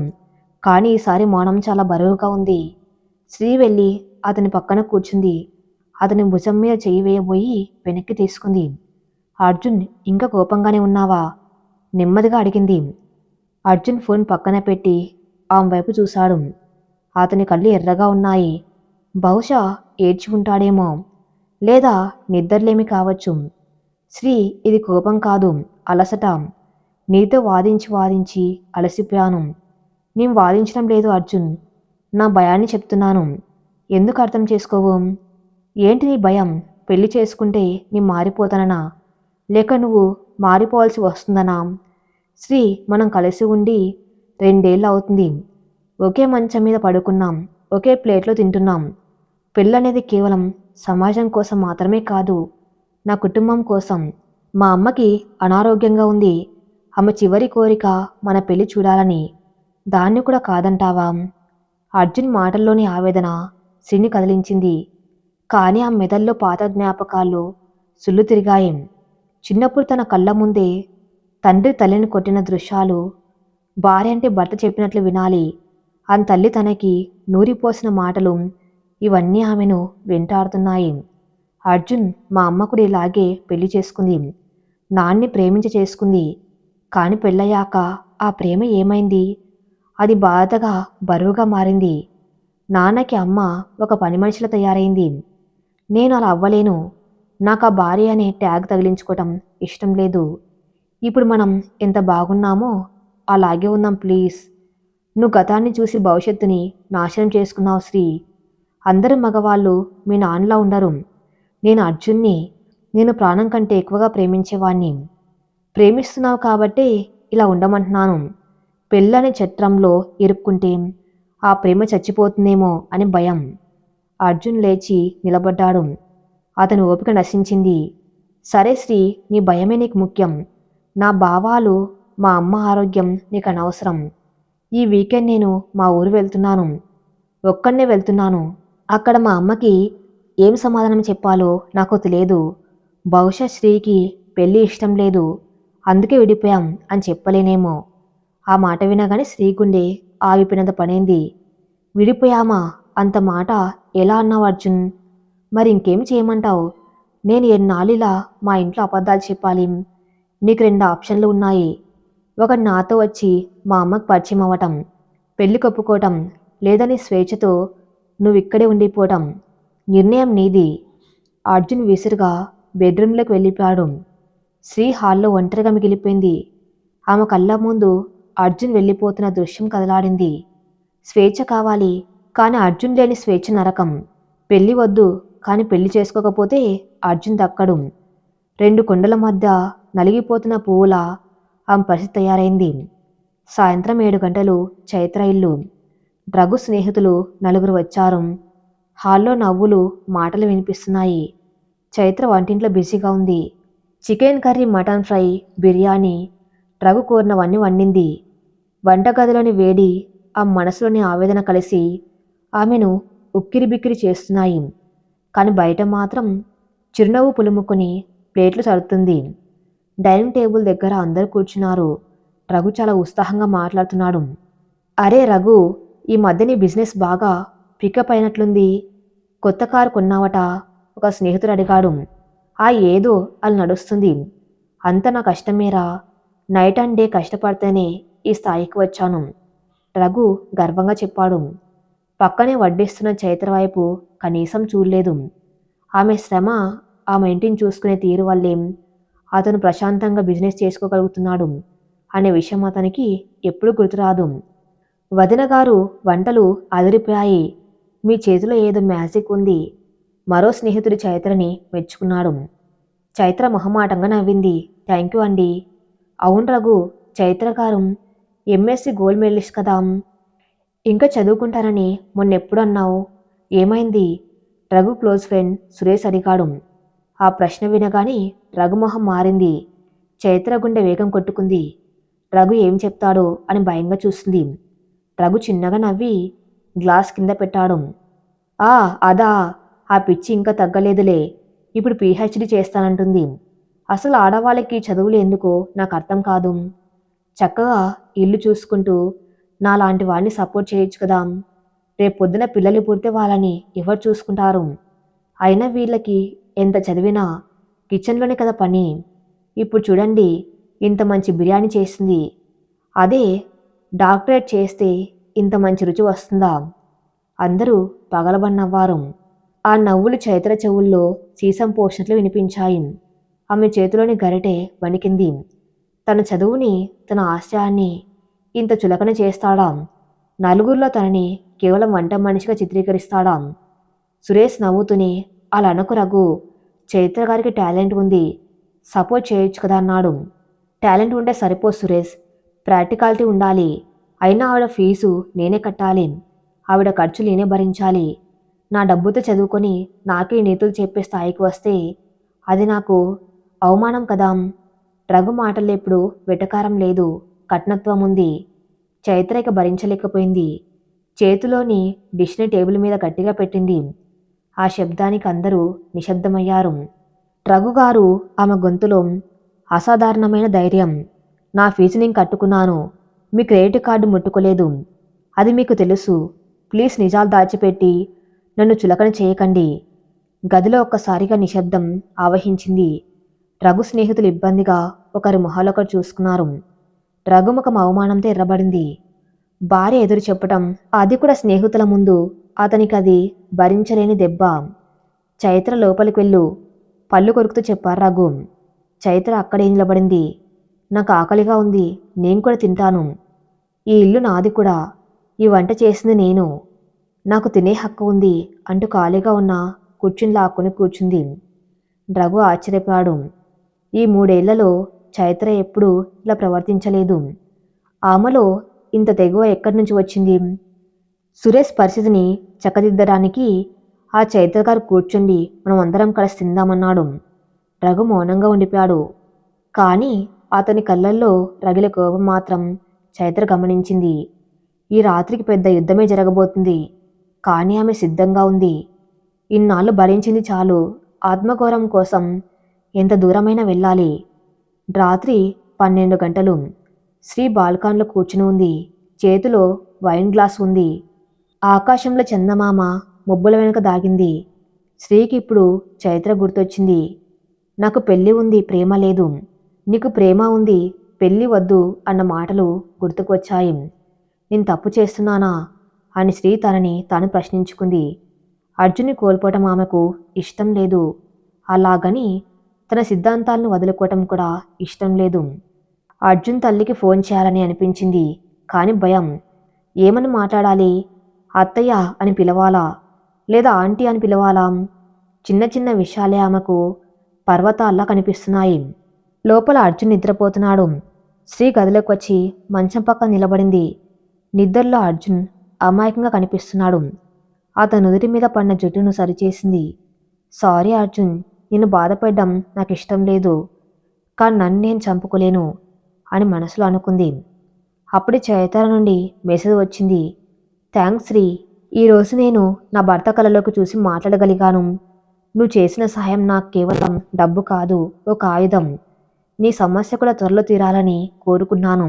కానీ ఈసారి మౌనం చాలా బరువుగా ఉంది. శ్రీ వెళ్ళి అతని పక్కన కూర్చుంది. అతని భుజం మీద చెయ్యి వేయబోయి వెనక్కి తీసుకుంది. అర్జున్, ఇంకా కోపంగానే ఉన్నావా? నెమ్మదిగా అడిగింది. అర్జున్ ఫోన్ పక్కన పెట్టి ఆమె వైపు చూశాడు. అతని కళ్ళు ఎర్రగా ఉన్నాయి. బహుశా ఏడ్చి ఉంటాడేమో, లేదా నిద్రలేమి కావచ్చు. శ్రీ, ఇది కోపం కాదు, అలసట. నీతో వాదించి వాదించి అలసిపోయాను. నేను వాదించడం లేదు అర్జున్, నా భయాన్ని చెప్తున్నాను. ఎందుకు అర్థం చేసుకోవు? ఏంటి నీ భయం? పెళ్లి చేసుకుంటే నీ మారిపోతాననా, లేక నువ్వు మారిపోవాల్సి వస్తుందనా? శ్రీ, మనం కలిసి ఉండి 2 ఏళ్ళు అవుతుంది. ఒకే మంచం మీద పడుకున్నాం, ఒకే ప్లేట్లో తింటున్నాం. పెళ్ళనేది కేవలం సమాజం కోసం మాత్రమే కాదు, నా కుటుంబం కోసం. మా అమ్మకి అనారోగ్యంగా ఉంది. ఆమె చివరి కోరిక మన పెళ్లి చూడాలని. దాన్ని కూడా కాదంటావా? అర్జున్ మాటల్లోని ఆవేదన శ్రీని కదిలించింది. కానీ ఆ మెదల్లో పాత జ్ఞాపకాలు సుళ్ళు తిరిగాయి. చిన్నప్పుడు తన కళ్ళ ముందే తండ్రి తల్లిని కొట్టిన దృశ్యాలు, భార్య అంటే భర్త చెప్పినట్లు వినాలి అని తల్లి తనకి నూరిపోసిన మాటలు, ఇవన్నీ ఆమెను వెంటాడుతున్నాయి. అర్జున్ మా అమ్మ కూడా ఇలాగే పెళ్లి చేసుకుంది, నాన్ని ప్రేమించి చేసుకుంది. కాని పెళ్ళయ్యాక ఆ ప్రేమ ఏమైంది? అది బాధగా బరువుగా మారింది. నాన్నకి అమ్మ ఒక పని మనిషిలా తయారైంది. నేను అలా అవ్వలేను. నాకు ఆ భార్య అనే ట్యాగ్ తగిలించుకోవటం ఇష్టం లేదు. ఇప్పుడు మనం ఎంత బాగున్నామో అలాగే ఉందాం ప్లీజ్. నువ్వు గతాన్ని చూసి భవిష్యత్తుని నాశనం చేసుకున్నావు శ్రీ. అందరు మగవాళ్ళు మీ నాన్నలా ఉండరు. నేను అర్జున్ని, నేను ప్రాణం కంటే ఎక్కువగా ప్రేమించేవాణ్ణి. ప్రేమిస్తున్నావు కాబట్టే ఇలా ఉండమంటున్నాను. పెళ్ళనే చట్రంలో ఇరుక్కుంటే ఆ ప్రేమ చచ్చిపోతుందేమో అని భయం. అర్జున్ లేచి నిలబడ్డాడు. అతని ఓపిక నశించింది. సరే శ్రీ, నీ భయమే నీకు ముఖ్యం. నా భావాలు, మా అమ్మ ఆరోగ్యం నీకు అనవసరం. ఈ వీకెండ్ నేను మా ఊరు వెళ్తున్నాను. ఒక్కడనే వెళ్తున్నాను. అక్కడ మా అమ్మకి ఏం సమాధానం చెప్పాలో నాకు తెలియదు. బహుశా శ్రీకి పెళ్ళి ఇష్టం లేదు, అందుకే విడిపోయాం అని చెప్పలేనేమో. ఆ మాట వినగానే శ్రీ గుండె ఆగిపోయినంత పనైంది. విడిపోయామా? అంత మాట ఎలా అన్నావు అర్జున్? మరి ఇంకేం చేయమంటావు? నేను ఎన్నాళ్ళిలా మా ఇంట్లో అబద్ధాలు చెప్పాలి? నీకు 2 ఆప్షన్లు ఉన్నాయి. ఒకటి నాతో వచ్చి మా అమ్మకు పరిచయం అవ్వటం, పెళ్లి కొప్పుకోవటం, లేదా నీ స్వేచ్ఛతో నువ్విక్కడే ఉండిపోవటం. నిర్ణయం నీది. అర్జున్ విసురుగా బెడ్రూమ్లోకి వెళ్ళిపోయాడు. శ్రీ హాల్లో ఒంటరిగా మిగిలిపోయింది. ఆమె కళ్ళ ముందు అర్జున్ వెళ్ళిపోతున్న దృశ్యం కదలాడింది. స్వేచ్ఛ కావాలి, కానీ అర్జున్ లేని స్వేచ్ఛ నరకం. పెళ్లి వద్దు, కానీ పెళ్లి చేసుకోకపోతే అర్జున్ దక్కడు. 2 కొండల మధ్య నలిగిపోతున్న పువ్వులా ఆమె పరిస్థితి తయారైంది. సాయంత్రం 7 గంటలు. చైత్ర ఇల్లు. రఘు స్నేహితులు 4 వచ్చారు. హాల్లో నవ్వులు, మాటలు వినిపిస్తున్నాయి. చైత్ర వంటింట్లో బిజీగా ఉంది. Chicken curry, mutton fry, biryani, Raghu కోరినవన్నీ వండింది. వంటగదిలోని వేడి, ఆ మనసులోని ఆవేదన కలిసి ఆమెను ఉక్కిరిబిక్కిరి చేస్తున్నాయి. కానీ బయట మాత్రం చిరునవ్వు పులుముకొని ప్లేట్లు సర్దుతుంది. డైనింగ్ టేబుల్ దగ్గర అందరూ కూర్చున్నారు. రఘు చాలా ఉత్సాహంగా మాట్లాడుతున్నాడు. అరే రఘు, ఈ మధ్య నీ బిజినెస్ బాగా పికప్ అయినట్లుంది. కొత్త కారు కొన్నావట? ఒక స్నేహితుడు అడిగాడు. ఏదో అలా నడుస్తుంది. అంత నా కష్టమేరా. నైట్ అండ్ డే కష్టపడితేనే ఈ స్థాయికి వచ్చాను, రఘు గర్వంగా చెప్పాడు. పక్కనే వడ్డిస్తున్న చైత్ర వైపు కనీసం చూడలేదు. ఆమె శ్రమ, ఆమె ఇంటిని చూసుకునే తీరు వల్లేం అతను ప్రశాంతంగా బిజినెస్ చేసుకోగలుగుతున్నాడు అనే విషయం అతనికి ఎప్పుడూ గుర్తురాదు. వదిన గారు, వంటలు అదిరిపోయాయి. మీ చేతిలో ఏదో మ్యాజిక్ ఉంది. మరో స్నేహితుడి చైత్రని మెచ్చుకున్నాడు. చైత్ర మొహమాటంగా నవ్వింది. థ్యాంక్ యూ అండి. అవును రఘు, చైత్ర గారు ఎంఎస్సి గోల్డ్ మెడలిస్ట్ కదా, ఇంకా చదువుకుంటానని మొన్నెప్పుడు అన్నావు? ఏమైంది? రఘు క్లోజ్ ఫ్రెండ్ సురేష్ అడిగాడు. ఆ ప్రశ్న వినగానే రఘుమొహం మారింది. చైత్ర గుండె వేగం కొట్టుకుంది. రఘు ఏం చెప్తాడో అని భయంగా చూస్తుంది. రఘు చిన్నగా నవ్వి గ్లాస్ కింద పెట్టాడు. అదా, ఆ పిచ్చి ఇంకా తగ్గలేదులే. ఇప్పుడు పీహెచ్డీ చేస్తానంటుంది. అసలు ఆడవాళ్ళకి చదువులు ఎందుకో నాకు అర్థం కాదు. చక్కగా ఇల్లు చూసుకుంటూ నాలాంటి వాడిని సపోర్ట్ చేయొచ్చు కదా. రేపొద్దున పిల్లలు పుడితే వాళ్ళని ఎవరు చూసుకుంటారు? అయినా వీళ్ళకి ఎంత చదివినా కిచెన్లోనే కదా పని. ఇప్పుడు చూడండి, ఇంత మంచి బిర్యానీ చేసింది. అదే డాక్టరేట్ చేస్తే ఇంత మంచి రుచి వస్తుందా? అందరూ పగలబడి నవ్వారు. ఆ నవ్వులు చైత్ర చెవుల్లో సీసం పోసినట్లు వినిపించాయి. ఆమె చేతిలోని గరిటె వణికింది. తన చదువుని, తన ఆశయాన్ని ఇంత చులకన చేస్తాడా? నలుగురిలో తనని కేవలం వంట మనిషిగా చిత్రీకరిస్తాడా? సురేష్ నవ్వుతూనే, అలా అనకు రఘు, చైత్ర గారికి టాలెంట్ ఉంది, సపోర్ట్ చేయొచ్చు కదా అన్నాడు. టాలెంట్ ఉంటే సరిపో సురేష్, ప్రాక్టికాలిటీ ఉండాలి. అయినా ఆవిడ ఫీజు నేనే కట్టాలి, ఆవిడ ఖర్చు నేనే భరించాలి. నా డబ్బుతో చదువుకొని నాకే నీతులు చెప్పే స్థాయికి వస్తే అది నాకు అవమానం కదా. రఘు మాటల్లో ఇప్పుడు వెటకారం లేదు, కఠినత్వం ఉంది. చైత్ర భరించలేకపోయింది. చేతిలోని డిష్ని టేబుల్ మీద గట్టిగా పెట్టింది. ఆ శబ్దానికి అందరూ నిశ్శబ్దమయ్యారు. రఘుగారు ఆమె గొంతులో అసాధారణమైన ధైర్యం. నా ఫీజు నేను కట్టుకున్నాను. మీ క్రెడిట్ కార్డు ముట్టుకోలేదు. అది మీకు తెలుసు. ప్లీజ్ నిజాలు దాచిపెట్టి నన్ను చులకన చేయకండి. గదిలో ఒక్కసారిగా నిశ్శబ్దం ఆవహించింది. రఘు స్నేహితులు ఇబ్బందిగా ఒకరి మొహాలొకరు చూసుకున్నారు. రఘుముఖం అవమానంతో ఎర్రబడింది. భార్య ఎదురు చెప్పటం, అది కూడా స్నేహితుల ముందు. అతనికి అది భరించలేని దెబ్బ. చైత్ర లోపలికి వెళ్ళు, పళ్ళు కొరుకుతూ చెప్పారు రఘు. చైత్ర అక్కడే నిలబడింది. నాకు ఆకలిగా ఉంది, నేను కూడా తింటాను. ఈ ఇల్లు నాది కూడా, ఈ వంట చేసింది నేను. నాకు తినే హక్కు ఉంది అంటూ ఖాళీగా ఉన్న కూర్చుని లాక్కొని కూర్చుంది. రఘు ఆశ్చర్యపోయాడు. ఈ 3 ఏళ్లలో చైత్ర ఎప్పుడూ ఇలా ప్రవర్తించలేదు. ఆమెలో ఇంత తెగువ ఎక్కడి నుంచి వచ్చింది? సురేష్ పరిస్థితిని చక్కదిద్దడానికి ఆ చైత్ర గారు కూర్చుండి మనం అందరం కలిసి తిందామన్నాడు. రఘు మౌనంగా ఉండిపోయాడు. కానీ అతని కళ్ళల్లో రగిలే కోపం మాత్రం చైత్ర గమనించింది. ఈ రాత్రికి పెద్ద యుద్ధమే జరగబోతుంది. కానీ ఆమె సిద్ధంగా ఉంది. ఇన్నాళ్ళు భరించింది చాలు. ఆత్మగౌరవం కోసం ఎంత దూరమైనా వెళ్ళాలి. రాత్రి 12 గంటలు. శ్రీ బాల్కాన్లో కూర్చుని ఉంది. చేతిలో వైన్ గ్లాస్ ఉంది. ఆకాశంలో చందమామ మబ్బుల వెనుక దాగింది. శ్రీకి ఇప్పుడు చైత్ర గుర్తొచ్చింది. నాకు పెళ్ళి ఉంది, ప్రేమ లేదు. నీకు ప్రేమ ఉంది, పెళ్ళి వద్దు అన్న మాటలు గుర్తుకు వచ్చాయి. నేను తప్పు చేస్తున్నానా అని శ్రీ తనని తాను ప్రశ్నించుకుంది. అర్జున్ని కోల్పోవటం ఆమెకు ఇష్టం లేదు. అలాగని తన సిద్ధాంతాలను వదులుకోవటం కూడా ఇష్టం లేదు. అర్జున్ తల్లికి ఫోన్ చేయాలని అనిపించింది. కానీ భయం. ఏమని మాట్లాడాలి? అత్తయ్య అని పిలవాలా, లేదా ఆంటీ అని పిలవాలా? చిన్న చిన్న విషయాలే ఆమెకు పర్వతాల్లా కనిపిస్తున్నాయి. లోపల అర్జున్ నిద్రపోతున్నాడు. శ్రీ గదిలోకి వచ్చి మంచం పక్కన నిలబడింది. నిద్రలో అర్జున్ అమాయకంగా కనిపిస్తున్నాడు. అతను నుదుటి మీద పడిన జుట్టును సరిచేసింది. సారీ అర్జున్, నిన్ను బాధపడ్డం నాకు ఇష్టం లేదు. కానీ నన్ను నేను చంపుకోలేను అని మనసులో అనుకుంది. అప్పుడే చైతన్య నుండి మెసేజ్ వచ్చింది. థ్యాంక్స్ శ్రీ, ఈరోజు నేను నా భర్త కళలోకి చూసి మాట్లాడగలిగాను. నువ్వు చేసిన సహాయం నాకు కేవలం డబ్బు కాదు, ఒక ఆయుధం. నీ సమస్య కూడా త్వరలో తీరాలని కోరుకున్నాను.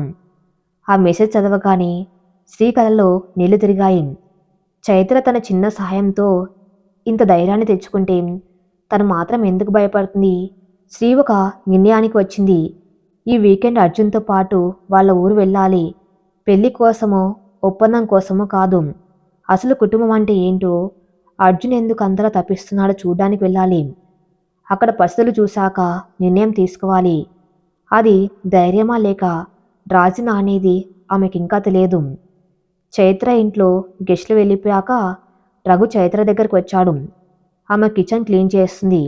ఆ మెసేజ్ చదవగానే శ్రీ కళలో నీళ్లు తిరిగాయి. చైత్ర తన చిన్న సహాయంతో ఇంత ధైర్యాన్ని తెచ్చుకుంటే తను మాత్రం ఎందుకు భయపడుతుంది? శ్రీ ఒక నిర్ణయానికి వచ్చింది. ఈ వీకెండ్ అర్జున్తో పాటు వాళ్ళ ఊరు వెళ్ళాలి. పెళ్లి కోసమో ఒప్పందం కోసమో కాదు. అసలు కుటుంబం అంటే ఏంటో, అర్జున్ ఎందుకు అంతలా తప్పిస్తున్నాడో చూడ్డానికి వెళ్ళాలి. అక్కడ పరిస్థితులు చూశాక నిర్ణయం తీసుకోవాలి. అది ధైర్యమా లేక రాజీనా అనేది ఆమెకింకా తెలియదు. చైత్ర ఇంట్లో గెస్టులు వెళ్ళిపోయాక రఘు చైత్ర దగ్గరికి వచ్చాడు. ఆమె కిచెన్ క్లీన్ చేస్తుంది.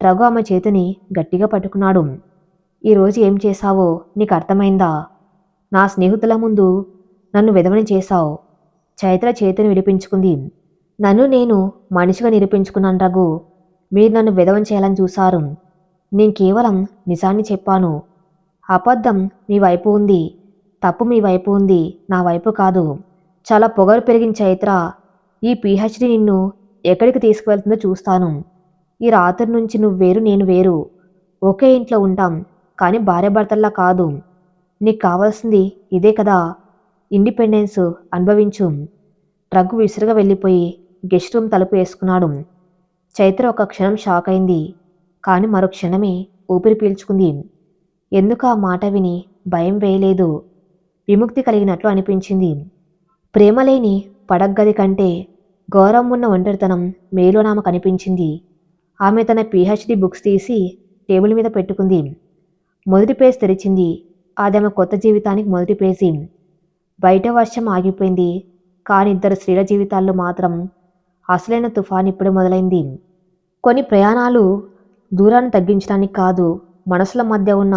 రఘు ఆమె చేతిని గట్టిగా పట్టుకున్నాడు. ఈరోజు ఏం చేశావో నీకు అర్థమైందా? నా స్నేహితుల ముందు నన్ను విధవని చేశావు. చైత్ర చేతిని విడిపించుకుంది. నన్ను నేను మనిషిగా నిరూపించుకున్నాను రఘు. మీరు నన్ను విధవం చేయాలని చూశారు. నేను కేవలం నిజాన్ని చెప్పాను. అబద్ధం మీ వైపు ఉంది, తప్పు మీ వైపు ఉంది, నా వైపు కాదు. చాలా పొగరు పెరిగిన చైత్ర, ఈ పిహెచ్డి నిన్ను ఎక్కడికి తీసుకువెళ్తుందో చూస్తాను. ఈ రాత్రి నుంచి నువ్వు వేరు, నేను వేరు. ఒకే ఇంట్లో ఉంటాం, కానీ భార్యాభర్తల్లా కాదు. నీకు కావాల్సింది ఇదే కదా, ఇండిపెండెన్స్ అనుభవించు. రఘు విసురుగా వెళ్ళిపోయి గెస్ట్ రూమ్ తలుపు వేసుకున్నాడు. చైత్ర ఒక క్షణం షాక్ అయింది. కానీ మరో క్షణమే ఊపిరి పీల్చుకుంది. ఎందుకు ఆ మాట విని భయం వేయలేదు, విముక్తి కలిగినట్లు అనిపించింది. ప్రేమలేని పడగ్గది కంటే గౌరవం ఉన్న ఒంటరితనం మేలోనామ కనిపించింది. ఆమె తన పిహెచ్డి బుక్స్ తీసి టేబుల్ మీద పెట్టుకుంది. మొదటి పేజ్ తెరిచింది. అది ఆమె కొత్త జీవితానికి మొదటి పేజీ. బయట వర్షం ఆగిపోయింది. కానీ ఇద్దరు స్త్రీల జీవితాల్లో మాత్రం అసలైన తుఫాన్ ఇప్పుడు మొదలైంది. కొన్ని ప్రయాణాలు దూరాన్ని తగ్గించడానికి కాదు, మనసుల మధ్య ఉన్న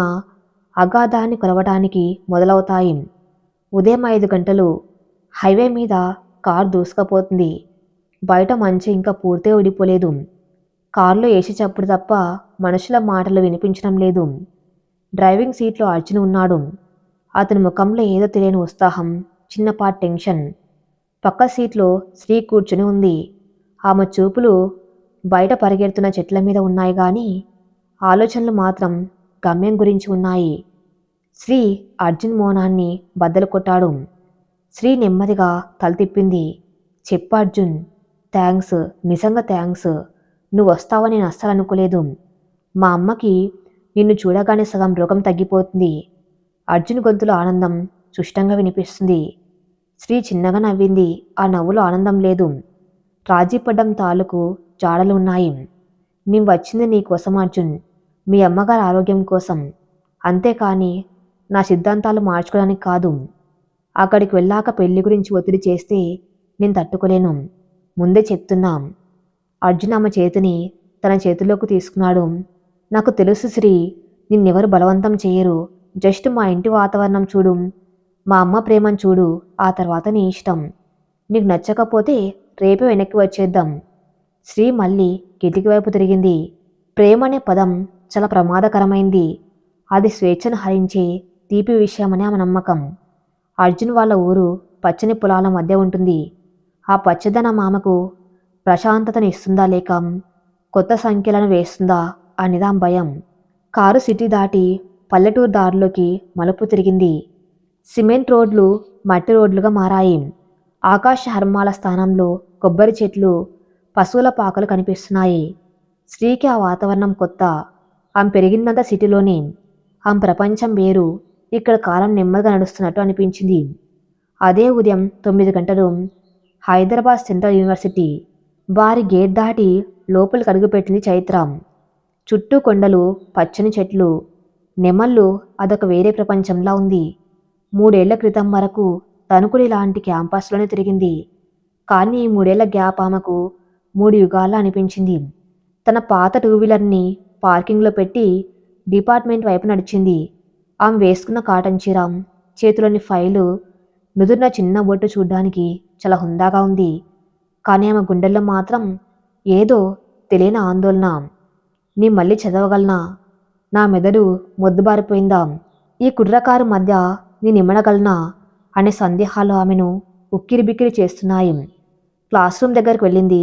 అగాధాన్ని కొలవటానికి మొదలవుతాయి. ఉదయం 5 గంటలు. హైవే మీద కారు దూసుకుపోతుంది. బయట మంచు ఇంకా పూర్తిగా విడిపోలేదు. కారులో ఏసీ చప్పుడు తప్ప మనుషుల మాటలు వినిపించడం లేదు. డ్రైవింగ్ సీట్లో అర్జున్ ఉన్నాడు. అతని ముఖంలో ఏదో తెలియని ఉత్సాహం, చిన్నపాటి టెన్షన్. పక్క సీట్లో శ్రీ కూర్చుని ఉంది. ఆమె చూపులు బయట పరిగెడుతున్న చెట్ల మీద ఉన్నాయి కానీ ఆలోచనలు మాత్రం గమ్యం గురించి ఉన్నాయి. శ్రీ అర్జున్ మౌనాన్ని బద్దలు కొట్టాడు. శ్రీ నెమ్మదిగా తల తిప్పింది. చెప్పు అర్జున్. థ్యాంక్స్, నిజంగా థ్యాంక్స్. నువ్వు వస్తావని నేను అస్సలు అనుకోలేదు. మా అమ్మకి నిన్ను చూడగానే సగం రోగం తగ్గిపోతుంది. అర్జున్ గొంతులో ఆనందం సుష్టంగా వినిపిస్తుంది. శ్రీ చిన్నగా నవ్వింది. ఆ నవ్వులో ఆనందం లేదు, రాజీపడ్డం తాలూకు జాడలు ఉన్నాయి. నేను వచ్చింది నీ కోసం అర్జున్, మీ అమ్మగారి ఆరోగ్యం కోసం. అంతేకాని నా సిద్ధాంతాలు మార్చుకోవడానికి కాదు. అక్కడికి వెళ్ళాక పెళ్లి గురించి ఒత్తిడి చేస్తే నేను తట్టుకోలేను. ముందే చెప్తున్నా. అర్జున్ ఆమె చేతిని తన చేతిలోకి తీసుకున్నాడు. నాకు తెలుసు శ్రీ, నిన్నెవరు బలవంతం చేయరు. జస్ట్ మా ఇంటి వాతావరణం చూడు, మా అమ్మ ప్రేమను చూడు, ఆ తర్వాత నీ ఇష్టం. నీకు నచ్చకపోతే రేపే వెనక్కి వచ్చేద్దాం. శ్రీ మళ్ళీ కిటికీ వైపు తిరిగింది. ప్రేమ అనే పదం చాలా ప్రమాదకరమైంది. అది స్వేచ్ఛను హరించే తీపి విషయమని ఆమె నమ్మకం. అర్జున్ వాళ్ళ ఊరు పచ్చని పొలాల మధ్య ఉంటుంది. ఆ పచ్చదనం ఆమెకు ప్రశాంతతను ఇస్తుందా లేక కొత్త సంఖ్యలను వేస్తుందా అనేది ఆమె భయం. కారు సిటీ దాటి పల్లెటూరు దారిలోకి మలుపు తిరిగింది. సిమెంట్ రోడ్లు మట్టి రోడ్లుగా మారాయి. ఆకాశ హర్మాల స్థానంలో కొబ్బరి చెట్లు, పశువుల పాకలు కనిపిస్తున్నాయి. శ్రీకి ఆ వాతావరణం కొత్త. ఆమె పెరిగిందంతా సిటీలోనే. ఆమె ప్రపంచం వేరు. ఇక్కడ కాలం నెమ్మదిగా నడుస్తున్నట్టు అనిపించింది. అదే ఉదయం 9 గంటలు. హైదరాబాద్ సెంట్రల్ యూనివర్సిటీ వారి గేట్ దాటి లోపలికి అడుగుపెట్టింది చైత్ర. చుట్టూ కొండలు, పచ్చని చెట్లు, నెమళ్ళు. అదొక వేరే ప్రపంచంలా ఉంది. 3 ఏళ్ల క్రితం వరకు తణుకుడి లాంటి క్యాంపస్లోనే తిరిగింది. కానీ ఈ 3 ఏళ్ల గ్యాప్ ఆమెకు 3 యుగాల్లో అనిపించింది. తన పాత 2 వీలర్ని పార్కింగ్లో పెట్టి డిపార్ట్మెంట్ వైపు నడిచింది. ఆమె వేసుకున్న కాటన్ చీర, చేతిలోని ఫైలు, నుదురున చిన్న బొట్టు చూడ్డానికి చాలా హుందాగా ఉంది. కానీ ఆమె గుండెల్లో మాత్రం ఏదో తెలియని ఆందోళన. నీ మళ్ళీ చదవగలనా? నా మెదడు మొద్దుబారిపోయిందా? ఈ కుర్రకారు మధ్య నేను ఇమ్మడగలనా అనే సందేహాలు ఆమెను ఉక్కిరిబిక్కిరి చేస్తున్నాయి. క్లాస్ రూమ్ దగ్గరికి వెళ్ళింది.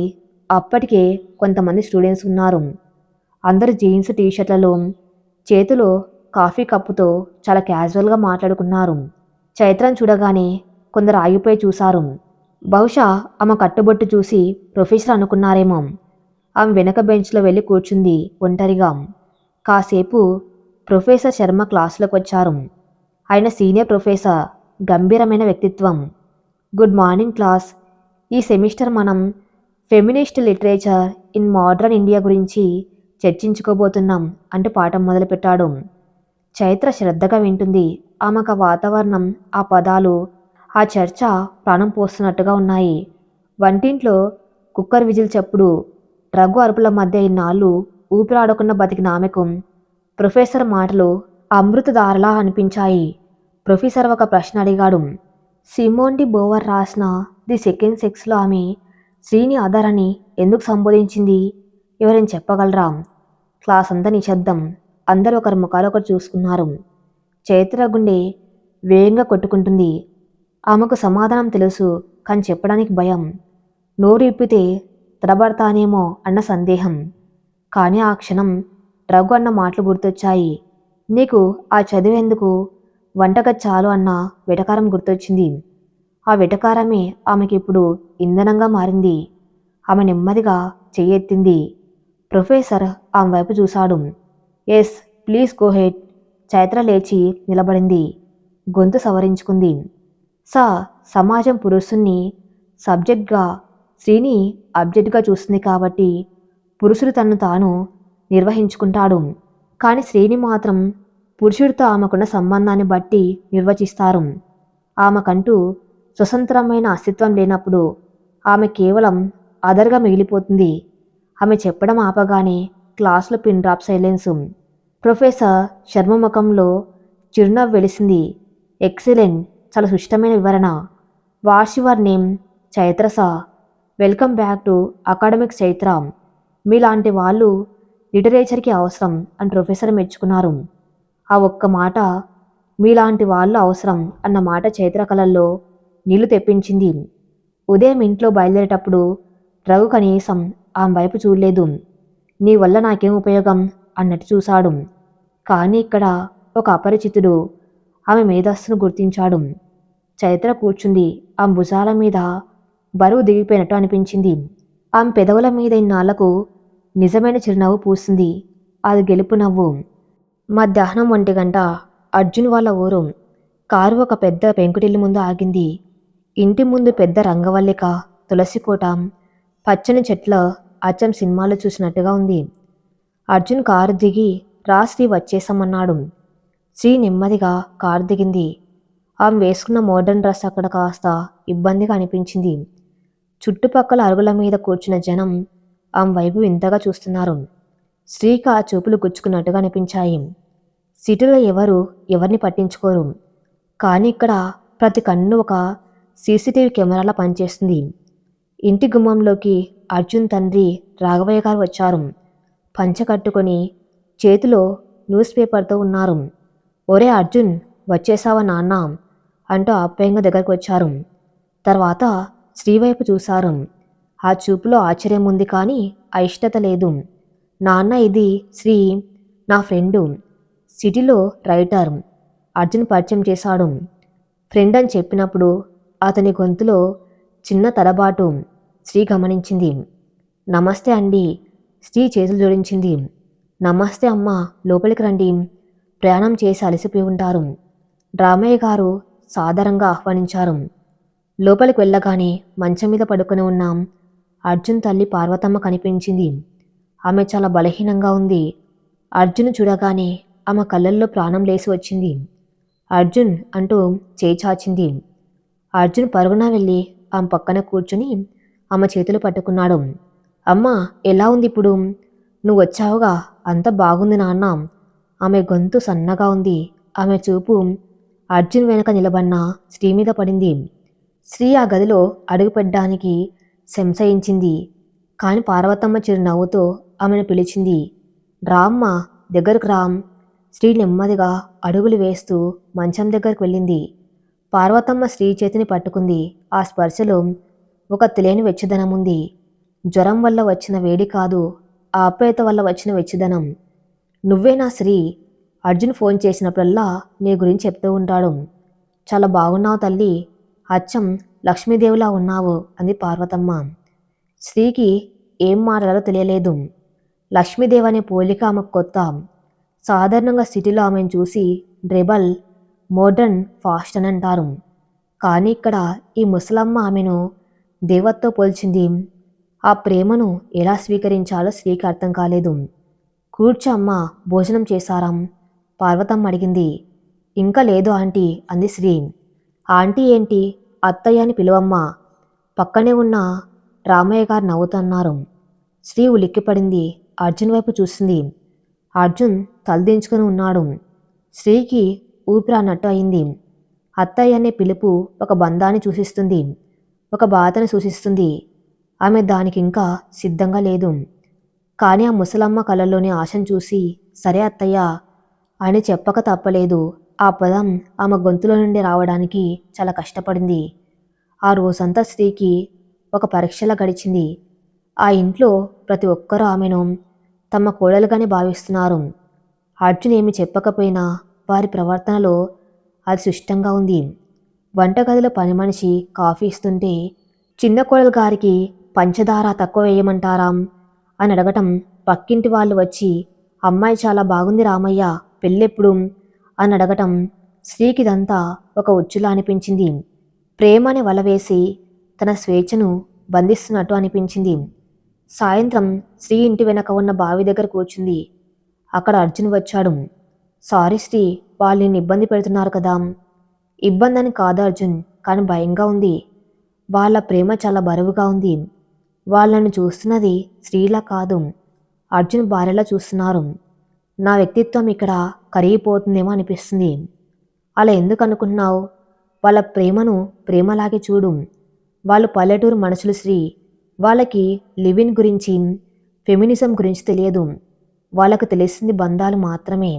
అప్పటికే కొంతమంది స్టూడెంట్స్ ఉన్నారు. అందరు జీన్స్ టీషర్ట్లలో, చేతిలో కాఫీ కప్పుతో చాలా క్యాజువల్గా మాట్లాడుకున్నారు. చైత్రను చూడగానే కొందరు ఆగిపోయి చూశారు. బహుశా ఆమె కట్టుబొట్టు చూసి ప్రొఫెసర్ అనుకున్నారేమో. ఆమె వెనక బెంచ్లో వెళ్ళి కూర్చుంది ఒంటరిగా. కాసేపు ప్రొఫెసర్ శర్మ క్లాసులోకి వచ్చారు. ఆయన సీనియర్ ప్రొఫెసర్, గంభీరమైన వ్యక్తిత్వం. Good morning class. ఈ సెమిస్టర్ మనం feminist literature in modern India గురించి చర్చించుకోబోతున్నాం అంటూ పాఠం మొదలుపెట్టాడు. చైత్ర శ్రద్ధగా వింటుంది. ఆమెకు ఆ వాతావరణం, ఆ పదాలు, ఆ చర్చ ప్రాణం పోస్తున్నట్టుగా ఉన్నాయి. వంటింట్లో కుక్కర్ విజిల్ చప్పుడు, రఘు అరుపుల మధ్య ఇన్నాళ్ళు ఊపిరాడకుండా బతికిన ఆమెకు ప్రొఫెసర్ మాటలు అమృతధారలా అనిపించాయి. ప్రొఫెసర్ ఒక ప్రశ్న అడిగాడు. సిమోన్ డి బోవర్ రాసిన ది సెకండ్ సెక్స్లో ఆమె శ్రీని అదర్ అని ఎందుకు సంబోధించింది? ఎవరైనా చెప్పగలరా? క్లాస్ అంతా నిశ్శబ్దం. అందరూ ఒకరి ముఖాలు ఒకరు చూసుకున్నారు. చైత్ర గుండె వేగంగా కొట్టుకుంటుంది. ఆమెకు సమాధానం తెలుసు, కానీ చెప్పడానికి భయం. నోరు ఇప్పితే తడబడతానేమో అన్న సందేహం. కానీ ఆ క్షణం రఘు అన్న మాటలు గుర్తొచ్చాయి. నీకు ఆ చదివేందుకు వంటగది చాలు అన్న వెటకారం గుర్తొచ్చింది. ఆ వెటకారమే ఆమెకిప్పుడు ఇంధనంగా మారింది. ఆమె నెమ్మదిగా చెయ్యెత్తింది. ప్రొఫెసర్ ఆమె వైపు చూశాడు. Yes, please go ahead. Chaitra లేచి నిలబడింది. గొంతు సవరించుకుంది. సమాజం పురుషుణ్ణి సబ్జెక్ట్గా, స్త్రీని అబ్జెక్ట్గా చూస్తుంది కాబట్టి పురుషుడు తనను తాను నిర్వహించుకుంటాడు. కానీ స్త్రీని మాత్రం పురుషుడితో ఆమెకున్న సంబంధాన్ని బట్టి నిర్వచిస్తారు. ఆమెకంటూ స్వతంత్రమైన అస్తిత్వం లేనప్పుడు ఆమె కేవలం అదర్గా మిగిలిపోతుంది. ఆమె చెప్పడం ఆపగానే క్లాసులో pin drop silence. Professor Sharma ముఖంలో చిరునవ్వు వెలిసింది. ఎక్సలెంట్, చాలా సుష్టమైన వివరణ. What's your name? Chaitra sir. Welcome back to academics Chaitra. మీలాంటి వాళ్ళు లిటరేచర్కి అవసరం అని ప్రొఫెసర్ మెచ్చుకున్నారు. ఆ ఒక్క మాట, మీలాంటి వాళ్ళు అవసరం అన్న మాట చైత్ర కళల్లో నీళ్లు తెప్పించింది. ఉదయం ఇంట్లో బయలుదేరేటప్పుడు రఘు కనీసం ఆమె వైపు చూడలేదు. నీ వల్ల నాకేం ఉపయోగం అన్నట్టు చూశాడు. కానీ ఇక్కడ ఒక అపరిచితుడు ఆమె మేధస్సును గుర్తించాడు. చైత్ర కూర్చుంది. ఆమె భుజాల మీద బరువు దిగిపోయినట్టు అనిపించింది. ఆమె పెదవుల మీద ఇన్నాళ్లకు నిజమైన చిరునవ్వు పూసింది. అది గెలుపు నవ్వు. మధ్యాహ్నం 1 గంట. అర్జున్ వాళ్ళ ఊరు. కారు ఒక పెద్ద పెంకుటిల్లు ముందు ఆగింది. ఇంటి ముందు పెద్ద రంగవల్లిక, తులసికోట, పచ్చని చెట్ల అచ్చం సినిమాలు చూసినట్టుగా ఉంది. అర్జున్ కారు దిగి రా శ్రీ వచ్చేసామన్నాడు. శ్రీ నెమ్మదిగా కారు దిగింది. ఆమె వేసుకున్న మోడర్న్ డ్రెస్ అక్కడ కాస్త ఇబ్బందిగా అనిపించింది. చుట్టుపక్కల అరుగుల మీద కూర్చున్న జనం ఆమె వైపు వింతగా చూస్తున్నారు. శ్రీకి ఆ చూపులు గుచ్చుకున్నట్టుగా అనిపించాయి. సిటీలో ఎవరిని పట్టించుకోరు. కానీ ఇక్కడ ప్రతి కన్ను ఒక సీసీటీవీ కెమెరాలా పనిచేస్తుంది. ఇంటి గుమ్మంలోకి అర్జున్ తండ్రి రాఘవయ్య గారు వచ్చారు. పంచె కట్టుకొని చేతిలో న్యూస్ పేపర్తో ఉన్నారు. ఒరే అర్జున్, వచ్చేసావా నాన్న అంటూ ఆప్యాయంగా దగ్గరకు వచ్చారు. తర్వాత శ్రీవైపు చూశారు. ఆ చూపులో ఆశ్చర్యం ఉంది కానీ అయిష్టత లేదు. నాన్న, ఇది శ్రీ, నా ఫ్రెండు, సిటీలో రైటర్. అర్జున్ పరిచయం చేశాడు. ఫ్రెండ్ అని చెప్పినప్పుడు అతని గొంతులో చిన్న తడబాటు శ్రీ గమనించింది. నమస్తే అండి. శ్రీ చేతులు జోడించింది. నమస్తే అమ్మా, లోపలికి రండి. ప్రయాణం చేసి అలసిపోయి ఉంటారు. రామయ్య గారు సాదరంగా ఆహ్వానించారు. లోపలికి వెళ్ళగానే మంచం మీద పడుకొని ఉన్నాం. అర్జున్ తల్లి పార్వతమ్మ కనిపించింది. ఆమె చాలా బలహీనంగా ఉంది. అర్జున్ చూడగానే ఆమె కళ్ళల్లో ప్రాణం లేసి వచ్చింది. అర్జున్ అంటూ చేయి చాచింది. అర్జున్ పరుగున వెళ్ళి ఆమె పక్కన కూర్చుని ఆమె చేతులు పట్టుకున్నాడు. అమ్మా, ఎలా ఉంది ఇప్పుడు? నువ్వు వచ్చావుగా, అంత బాగుంది నాన్న. ఆమె గొంతు సన్నగా ఉంది. ఆమె చూపు అర్జున్ వెనక నిలబడిన శ్రీ మీద పడింది. శ్రీ ఆ గదిలో అడుగుపెట్టడానికి సంశయించింది. కాని పార్వతమ్మ చిరునవ్వుతో ఆమెను పిలిచింది. రామ్మ, దగ్గరకు రామ్. శ్రీ నెమ్మదిగా అడుగులు వేస్తూ మంచం దగ్గరకు వెళ్ళింది. పార్వతమ్మ శ్రీ చేతిని పట్టుకుంది. ఆ స్పర్శలో ఒక తెలియని వెచ్చదనం ఉంది. జ్వరం వల్ల వచ్చిన వేడి కాదు, ఆప్యాయత వల్ల వచ్చిన వెచ్చదనం. నువ్వేనా శ్రీ? అర్జున్ ఫోన్ చేసినప్పుడల్లా నీ గురించి చెప్తూ ఉంటాడు. చాలా బాగున్నావు తల్లి, అచ్చం లక్ష్మీదేవిలా ఉన్నావు అంది పార్వతమ్మ. శ్రీకి ఏం మాట్లాడాలో తెలియలేదు. లక్ష్మీదేవి అనే పోలిక ఆమెకు కొత్త. సాధారణంగా సిటీలో ఆమెను చూసి రెబల్, మోడర్న్, ఫాస్ట్ అని అంటారు. కానీ ఇక్కడ ఈ ముసలమ్మ ఆమెను దేవతతో పోల్చింది. ఆ ప్రేమను ఎలా స్వీకరించాలో శ్రీకి అర్థం కాలేదు. కూర్చో అమ్మ, భోజనం చేశారాం? పార్వతమ్మ అడిగింది. ఇంకా లేదు ఆంటీ అంది శ్రీ. ఆంటీ ఏంటి, అత్తయ్య అని పిలువమ్మా. పక్కనే ఉన్న రామయ్య గారు నవ్వుతున్నారు. శ్రీ ఉలిక్కిపడింది. అర్జున్ వైపు చూసింది. అర్జున్ తలదించుకుని ఉన్నాడు. శ్రీకి ఊపిరానట్టు అయింది. అత్తయ్య అనే పిలుపు ఒక బంధాన్ని సూచిస్తుంది, ఒక బాధను సూచిస్తుంది. ఆమె దానికి ఇంకా సిద్ధంగా లేదు. కానీ ఆ ముసలమ్మ కళ్ళల్లోని ఆశను చూసి సరే అత్తయ్య అని చెప్పక తప్పలేదు. ఆ పదం ఆమె గొంతులో నుండి రావడానికి చాలా కష్టపడింది. ఆ రోజంతా శ్రీకి ఒక పరీక్షలా గడిచింది. ఆ ఇంట్లో ప్రతి ఒక్కరూ ఆమెను తమ కోడలుగానే భావిస్తున్నారు. అర్జున్ ఏమి చెప్పకపోయినా వారి ప్రవర్తనలో అది సుష్టంగా ఉంది. వంటగదిలో పని మనిషి కాఫీ ఇస్తుంటే చిన్న కోడలు గారికి పంచదార తక్కువ వేయమంటారా అని అడగటం, పక్కింటి వాళ్ళు వచ్చి అమ్మాయి చాలా బాగుంది రామయ్య, పెళ్ళెప్పుడు అని అడగటం శ్రీకిదంతా ఒక ఉచ్చులా అనిపించింది. ప్రేమని వలవేసి తన స్వేచ్ఛను బంధిస్తున్నట్టు అనిపించింది. సాయంత్రం శ్రీ ఇంటి వెనక ఉన్న బావి దగ్గర కూర్చుంది. అక్కడ అర్జున్ వచ్చాడు. సారీ శ్రీ, వాళ్ళు నిన్ను ఇబ్బంది పెడుతున్నారు కదా. ఇబ్బంది అని కాదు అర్జున్, కానీ భయంగా ఉంది. వాళ్ళ ప్రేమ చాలా బరువుగా ఉంది. వాళ్ళను చూస్తున్నది శ్రీలా కాదు, అర్జున్ భార్యలా చూస్తున్నారు. నా వ్యక్తిత్వం ఇక్కడ కరిగిపోతుందేమో అనిపిస్తుంది. అలా ఎందుకు అనుకుంటున్నావు? వాళ్ళ ప్రేమను ప్రేమలాగే చూడు. వాళ్ళు పల్లెటూరు మనుషులు శ్రీ. వాళ్ళకి లివిన్ గురించి, ఫెమినిజం గురించి తెలియదు. వాళ్ళకు తెలిసింది బంధాలు మాత్రమే.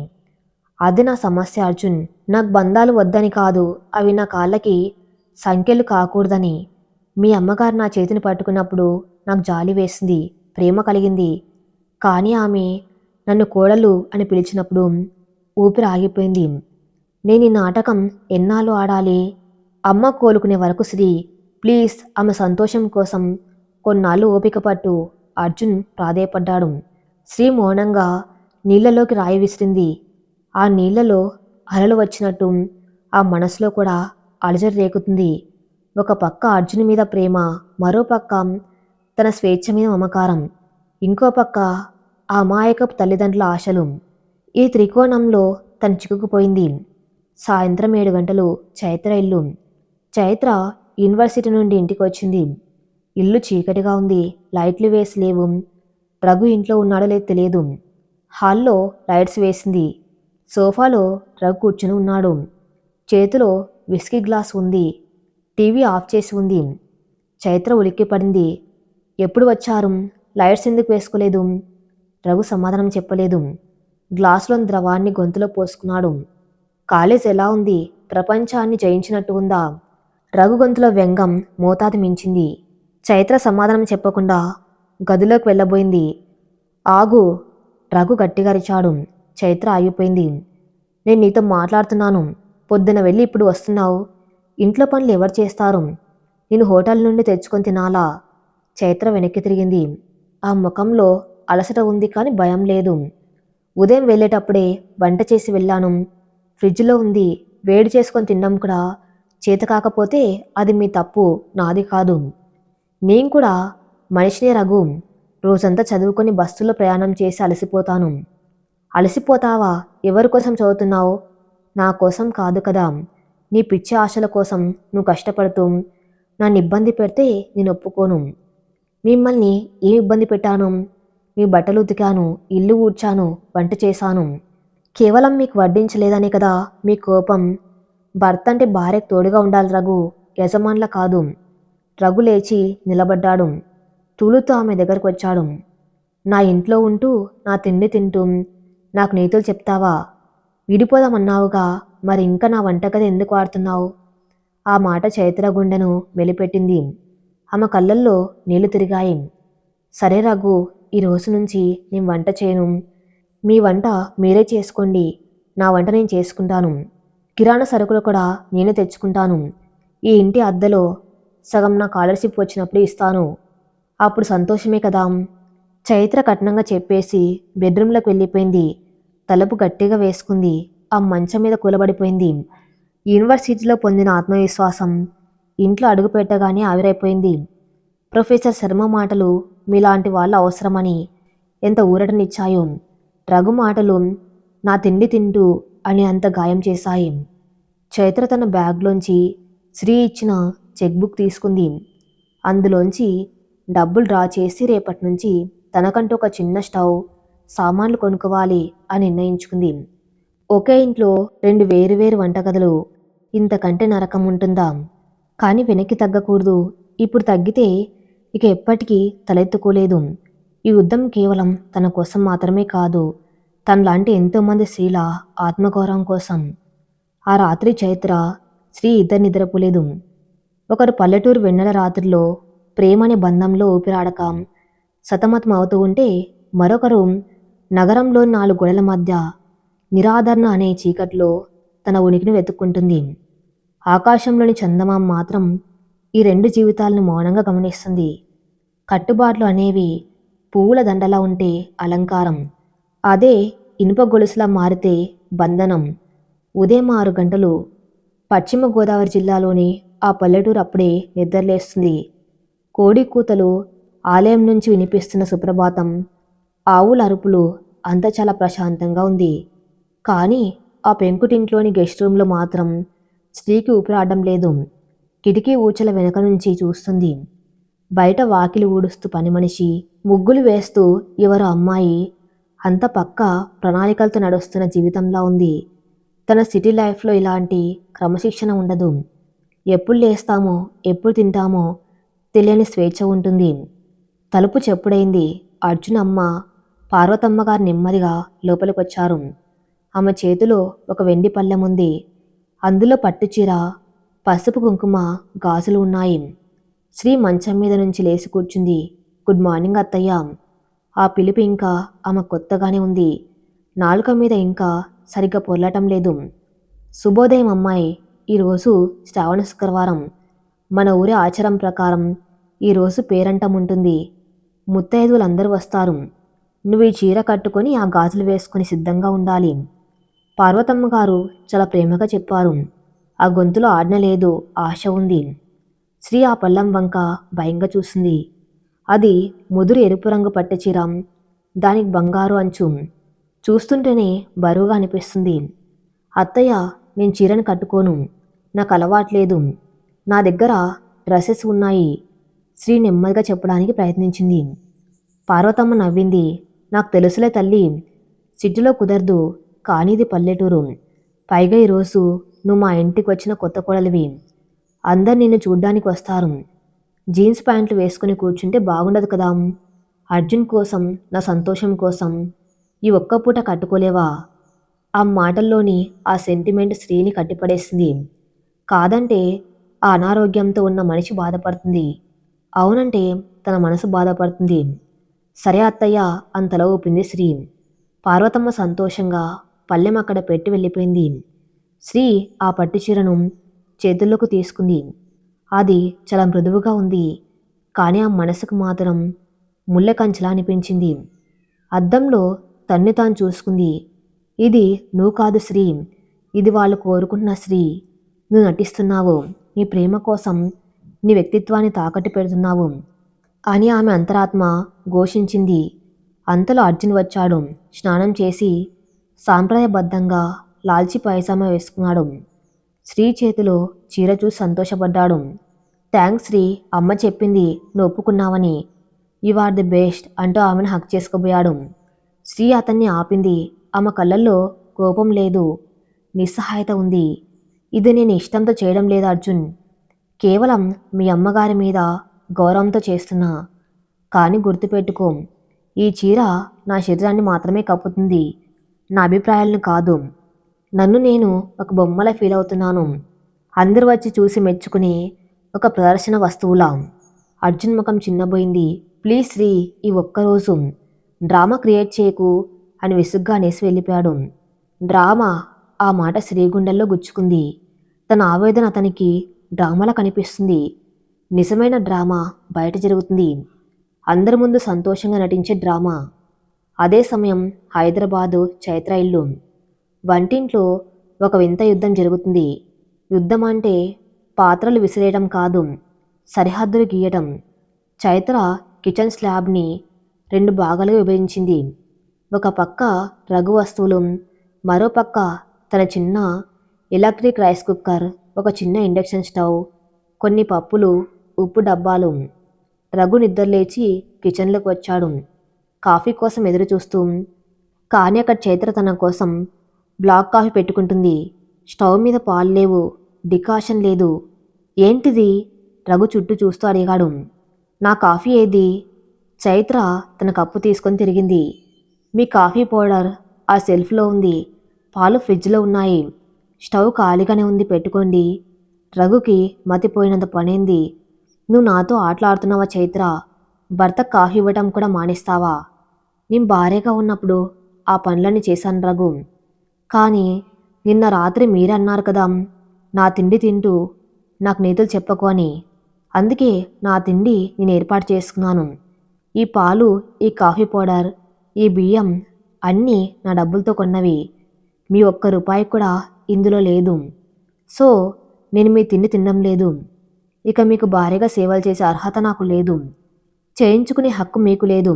అది నా సమస్య అర్జున్. నాకు బంధాలు వద్దని కాదు, అవి నా కాళ్ళకి సంఖ్యలు కాకూడదని. మీ అమ్మగారు నా చేతిని పట్టుకున్నప్పుడు నాకు జాలి వేసింది, ప్రేమ కలిగింది. కానీ ఆమె నన్ను కోడలు అని పిలిచినప్పుడు ఊపిరి ఆగిపోయింది. నేను ఈ నాటకం ఎన్నాళ్ళు ఆడాలి? అమ్మ కోలుకునే వరకు శ్రీ, ప్లీజ్, ఆమె సంతోషం కోసం కొన్నాళ్ళు ఓపిక పట్టు, అర్జున్ ప్రాధేయపడ్డాడు. శ్రీ మౌనంగా నీళ్లలోకి రాయి విసిరింది. ఆ నీళ్లలో అలలు వచ్చినట్టు ఆ మనసులో కూడా అలజడి రేకుతుంది. ఒక పక్క అర్జున్ మీద ప్రేమ, మరో పక్క తన స్వేచ్ఛ మీద మమకారం, ఇంకో పక్క ఆ అమాయకపు తల్లిదండ్రుల ఆశలు. ఈ త్రికోణంలో తను చిక్కుకుపోయింది. సాయంత్రం 7 గంటలు. చైత్ర ఇల్లు. చైత్ర యూనివర్సిటీ నుండి ఇంటికి వచ్చింది. ఇల్లు చీకటిగా ఉంది. లైట్లు వేసి లేవు. రఘు ఇంట్లో ఉన్నాడో లేదో తెలియదు. హాల్లో లైట్స్ వేసింది. సోఫాలో రఘు కూర్చుని ఉన్నాడు. చేతిలో విస్కీ గ్లాస్ ఉంది. టీవీ ఆఫ్ చేసి ఉంది. చైత్ర ఉలిక్కిపడింది. ఎప్పుడు వచ్చారు? లైట్స్ ఎందుకు వేసుకోలేదు? రఘు సమాధానం చెప్పలేదు. గ్లాసులోని ద్రవాన్ని గొంతులో పోసుకున్నాడు. కాలేజ్ ఎలా ఉంది? ప్రపంచాన్ని జయించినట్టు ఉందా? రఘు గొంతులో వ్యంగం మోతాదు మించింది. చైత్ర సమాధానం చెప్పకుండా గదిలోకి వెళ్ళబోయింది. ఆగు! రఘు గట్టిగా అరిచాడు. చైత్ర ఆగిపోయింది. నేను నీతో మాట్లాడుతున్నాను. పొద్దున వెళ్ళి ఇప్పుడు వస్తున్నావు. ఇంట్లో పనులు ఎవరు చేస్తారు? నేను హోటల్ నుండి తెచ్చుకొని తినాలా? చైత్ర వెనక్కి తిరిగింది. ఆ ముఖంలో అలసట ఉంది, కానీ భయం లేదు. ఉదయం వెళ్ళేటప్పుడే వంట చేసి వెళ్ళాను. ఫ్రిడ్జ్లో ఉంది. వేడి చేసుకొని తినడం కూడా చేత కాకపోతే అది మీ తప్పు, నాది కాదు. నేను కూడా మనిషినే రఘు. రోజంతా చదువుకొని బస్సులో ప్రయాణం చేసి అలసిపోతాను. అలసిపోతావా? ఎవరి కోసం చదువుతున్నావు? నా కోసం కాదు కదా. నీ పిచ్చి ఆశల కోసం నువ్వు కష్టపడుతూ నన్ను ఇబ్బంది పెడితే నేను ఒప్పుకోను. మిమ్మల్ని ఏం ఇబ్బంది పెట్టాను? మీ బట్టలు ఉతికాను, ఇల్లు ఊడ్చాను, వంట చేశాను. కేవలం మీకు వడ్డించలేదనే కదా మీ కోపం. భర్త అంటే భార్యకు తోడుగా ఉండాలి రఘు, యజమానుల కాదు. రఘు లేచి నిలబడ్డాడు. తూలుతో ఆమె దగ్గరకు వచ్చాడు. నా ఇంట్లో ఉంటూ నా తిండి తింటూ నాకు నీతులు చెప్తావా? విడిపోదామన్నావుగా, మరి ఇంకా నా వంటగది ఎందుకు వాడుతున్నావు? ఆ మాట చైత్ర గుండెను వెలిపెట్టింది. ఆమె కళ్ళల్లో నీళ్లు తిరిగాయి. సరే రఘు, ఈ రోజు నుంచి నేను వంట చేయను. మీ వంట మీరే చేసుకోండి. నా వంట నేను చేసుకుంటాను. కిరాణా సరుకులు కూడా నేనే తెచ్చుకుంటాను. ఈ ఇంటి అద్దెలో సగం నా స్కాలర్షిప్ వచ్చినప్పుడు ఇస్తాను. అప్పుడు సంతోషమే కదా. చైత్ర కఠినంగా చెప్పేసి బెడ్రూమ్లోకి వెళ్ళిపోయింది. తలుపు గట్టిగా వేసుకుంది. ఆ మంచం మీద కూలబడిపోయింది. యూనివర్సిటీలో పొందిన ఆత్మవిశ్వాసం ఇంట్లో అడుగు పెట్టగానే ఆవిరైపోయింది. ప్రొఫెసర్ శర్మ మాటలు మీలాంటి వాళ్ళు అవసరమని ఎంత ఊరటనిచ్చాయో, రఘు మాటలు నా తిండి తింటూ అని అంత గాయం చేశాయి. చైత్ర తన బ్యాగ్లోంచి శ్రీ ఇచ్చిన చెక్బుక్ తీసుకుంది. అందులోంచి డబ్బులు డ్రా చేసి రేపటి నుంచి తనకంటూ ఒక చిన్న స్టవ్, సామాన్లు కొనుక్కోవాలి అని నిర్ణయించుకుంది. ఒకే ఇంట్లో 2 వేరువేరు వంటగదులు. ఇంతకంటే నరకం ఉంటుందా? కానీ వెనక్కి తగ్గకూడదు. ఇప్పుడు తగ్గితే ఇక ఎప్పటికీ తలెత్తుకోలేదు. ఈ యుద్ధం కేవలం తన కోసం మాత్రమే కాదు, తనలాంటి ఎంతోమంది స్త్రీల ఆత్మగౌరవం కోసం. ఆ రాత్రి చైత్ర, శ్రీ ఇద్దరు నిద్రపోలేదు. ఒకరు పల్లెటూరు వెన్నెల రాత్రిలో ప్రేమనే బంధంలో ఊపిరాడక సతమతం అవుతూ ఉంటే, మరొకరు నగరంలో 4 గోడల మధ్య నిరాదరణ అనే చీకట్లో తన ఉనికిని వెతుక్కుంటుంది. ఆకాశంలోని చందమామ మాత్రం ఈ 2 జీవితాలను మౌనంగా గమనిస్తుంది. కట్టుబాట్లు అనేవి పువ్వుల దండలా ఉంటే అలంకారం, అదే ఇనుప గొలుసులా మారితే బంధనం. ఉదయం 6 గంటలు. పశ్చిమ గోదావరి జిల్లాలోని ఆ పల్లెటూరు అప్పుడే నిద్రలేస్తుంది. కోడి కూతలు, ఆలయం నుంచి వినిపిస్తున్న సుప్రభాతం, ఆవుల అరుపులు, అంతా చాలా ప్రశాంతంగా ఉంది. కానీ ఆ పెంకుటింట్లోని గెస్ట్ రూమ్లో మాత్రం స్త్రీకి ఊపిరాడడం లేదు. కిటికీ ఊచల వెనక నుంచి చూస్తుంది. బయట వాకిలి ఊడుస్తూ పని మనిషి, ముగ్గులు వేస్తూ ఎవరో అమ్మాయి. అంత పక్క ప్రణాళికలతో నడుస్తున్న జీవితంలా ఉంది. తన సిటీ లైఫ్లో ఇలాంటి క్రమశిక్షణ ఉండదు. ఎప్పుడు లేస్తామో, ఎప్పుడు తింటామో తెలియని స్వేచ్ఛ ఉంటుంది. తలుపు చెప్పుడైంది. అర్జున్ అమ్మ, పార్వతమ్మ గారు నెమ్మదిగా లోపలికొచ్చారు. ఆమె చేతిలో ఒక వెండి పళ్ళెం ఉంది. అందులో పట్టుచీర, పసుపు కుంకుమ, గాజులు ఉన్నాయి. శ్రీ మంచం మీద నుంచి లేచి కూర్చుంది. గుడ్ మార్నింగ్ అత్తయ్య. ఆ పిలుపు ఇంకా ఆమె కొత్తగానే ఉంది. నాలుక మీద ఇంకా సరిగ్గా పొర్లటం లేదు. శుభోదయం అమ్మాయి. ఈరోజు శ్రావణ శుక్రవారం. మన ఊరి ఆచారం ప్రకారం ఈరోజు పేరంటం ఉంటుంది. ముత్తైదువులందరూ వస్తారు. నువ్వు ఈ చీర కట్టుకొని ఆ గాజులు వేసుకొని సిద్ధంగా ఉండాలి. పార్వతమ్మ గారు చాలా ప్రేమగా చెప్పారు. ఆ గొంతులో ఆజ్ఞ లేదు, ఆశ ఉంది. శ్రీ ఆ పళ్ళం వంక భయంగా చూసింది. అది ముదురు ఎరుపు రంగు పట్టె చీర. దానికి బంగారు అంచు. చూస్తుంటేనే బరువుగా అనిపిస్తుంది. అత్తయ్య, నేను చీరను కట్టుకోను. నాకు అలవాట్లేదు. నా దగ్గర డ్రెస్సెస్ ఉన్నాయి. శ్రీ నెమ్మదిగా చెప్పడానికి ప్రయత్నించింది. పార్వతమ్మ నవ్వింది. నాకు తెలుసులే తల్లి. సిటీలో కుదరదు. కానీ ఇది పల్లెటూరు. పైగా ఈరోజు నువ్వు మా ఇంటికి వచ్చిన కొత్త కోడలివి. అందరు నిన్ను చూడ్డానికి వస్తారు. జీన్స్ ప్యాంట్లు వేసుకుని కూర్చుంటే బాగుండదు కదా. అర్జున్ కోసం, నా సంతోషం కోసం ఈ ఒక్క పూట కట్టుకోలేవా? ఆ మాటల్లోని ఆ సెంటిమెంట్ స్త్రీని కట్టిపడేసింది. కాదంటే ఆ అనారోగ్యంతో ఉన్న మనిషి బాధపడుతుంది. అవునంటే తన మనసు బాధపడుతుంది. సరే అత్తయ్య, అంతలో ఊపింది శ్రీ. పార్వతమ్మ సంతోషంగా పళ్ళెం అక్కడ పెట్టి వెళ్ళిపోయింది. శ్రీ ఆ పట్టు చీరను చేతుల్లోకి తీసుకుంది. అది చాలా మృదువుగా ఉంది. కానీ ఆ మనసుకు మాత్రం ముళ్ళ కంచెలా అనిపించింది. అద్దంలో తన్ని తాను చూసుకుంది. ఇది నువ్వు కాదు శ్రీ. ఇది వాళ్ళు కోరుకుంటున్న శ్రీ. నువ్వు నటిస్తున్నావు. నీ ప్రేమ కోసం నీ వ్యక్తిత్వాన్ని తాకట్టు పెడుతున్నావు అని ఆమె అంతరాత్మ ఘోషించింది. అంతలో అర్జున్ వచ్చాడు. స్నానం చేసి సాంప్రదాయబద్ధంగా లాల్చి పైజామా వేసుకున్నాడు. శ్రీ చేతిలో చీర చూసి సంతోషపడ్డాడు. థ్యాంక్స్ శ్రీ, అమ్మ చెప్పింది నువ్వు ఒప్పుకున్నావని. యు ఆర్ ది బెస్ట్ అంటూ ఆమెను హక్ చేసుకోబోయాడు. శ్రీ అతన్ని ఆపింది. ఆమె కళ్ళల్లో కోపం లేదు, నిస్సహాయత ఉంది. ఇది నేను ఇష్టంతో చేయడం లేదు అర్జున్. కేవలం మీ అమ్మగారి మీద గౌరవంతో చేస్తున్నా. కానీ గుర్తుపెట్టుకో, ఈ చీర నా శరీరాన్ని మాత్రమే కప్పుతుంది, నా అభిప్రాయాలను కాదు. నన్ను నేను ఒక బొమ్మలా ఫీల్ అవుతున్నాను. అందరూ వచ్చి చూసి మెచ్చుకునే ఒక ప్రదర్శన వస్తువులా. అర్జున్ ముఖం చిన్నబోయింది. ప్లీజ్ శ్రీ, ఈ ఒక్కరోజు డ్రామా క్రియేట్ చేయకు అని విసుగ్గా అనేసి వెళ్ళిపోయాడు. డ్రామా, ఆ మాట శ్రీ గుండెల్లో గుచ్చుకుంది. తన ఆవేదన అతనికి డ్రామాలా కనిపిస్తుంది. నిజమైన డ్రామా బయట జరుగుతుంది. అందరి ముందు సంతోషంగా నటించే డ్రామా. అదే సమయం హైదరాబాదు చైత్ర ఇల్లు. వంటింట్లో ఒక వింత యుద్ధం జరుగుతుంది. యుద్ధం అంటే పాత్రలు విసిరేయడం కాదు, సరిహద్దులు గీయటం. చైత్ర కిచెన్ స్లాబ్ని 2 భాగాలుగా విభజించింది. ఒక పక్క రఘు వస్తువులు, మరో పక్క తన చిన్న ఎలక్ట్రిక్ రైస్ కుక్కర్, ఒక చిన్న ఇండక్షన్ స్టవ్, కొన్ని పప్పులు, ఉప్పు డబ్బాలు. రఘు నిద్రలేచి కిచెన్లోకి వచ్చాడు, కాఫీ కోసం ఎదురు చూస్తూ. కానీ అక్కడ చైత్ర తన కోసం బ్లాక్ కాఫీ పెట్టుకుంటుంది. స్టవ్ మీద పాలు లేవు, డికాషన్ లేదు. ఏంటిది? రఘు చుట్టూ చూస్తూ అడిగాడు. నా కాఫీ ఏది? చైత్ర తన కప్పు తీసుకొని తిరిగింది. మీ కాఫీ పౌడర్ ఆ సెల్ఫ్లో ఉంది. పాలు ఫ్రిడ్జ్లో ఉన్నాయి. స్టవ్ ఖాళీగానే ఉంది, పెట్టుకోండి. రఘుకి మతిపోయినంత పనైంది. నువ్వు నాతో ఆటలాడుతున్నావా చైత్ర? భర్త కాఫీ ఇవ్వటం కూడా మానేస్తావా? నేను భార్యగా ఉన్నప్పుడు ఆ పనులన్నీ చేశాను రఘు. కానీ నిన్న రాత్రి మీరే అన్నారు కదా, నా తిండి తింటూ నాకు నీతులు చెప్పకు అని. అందుకే నా తిండి నేను ఏర్పాటు చేసుకున్నాను. ఈ పాలు, ఈ కాఫీ పౌడర్, ఈ బియ్యం అన్నీ నా డబ్బులతో కొన్నవి. మీ ఒక్క రూపాయి కూడా ఇందులో లేదు. సో నేను మీ తిండి తినడం లేదు. ఇక మీకు భార్యగా సేవలు చేసే అర్హత నాకు లేదు. చేయించుకునే హక్కు మీకు లేదు.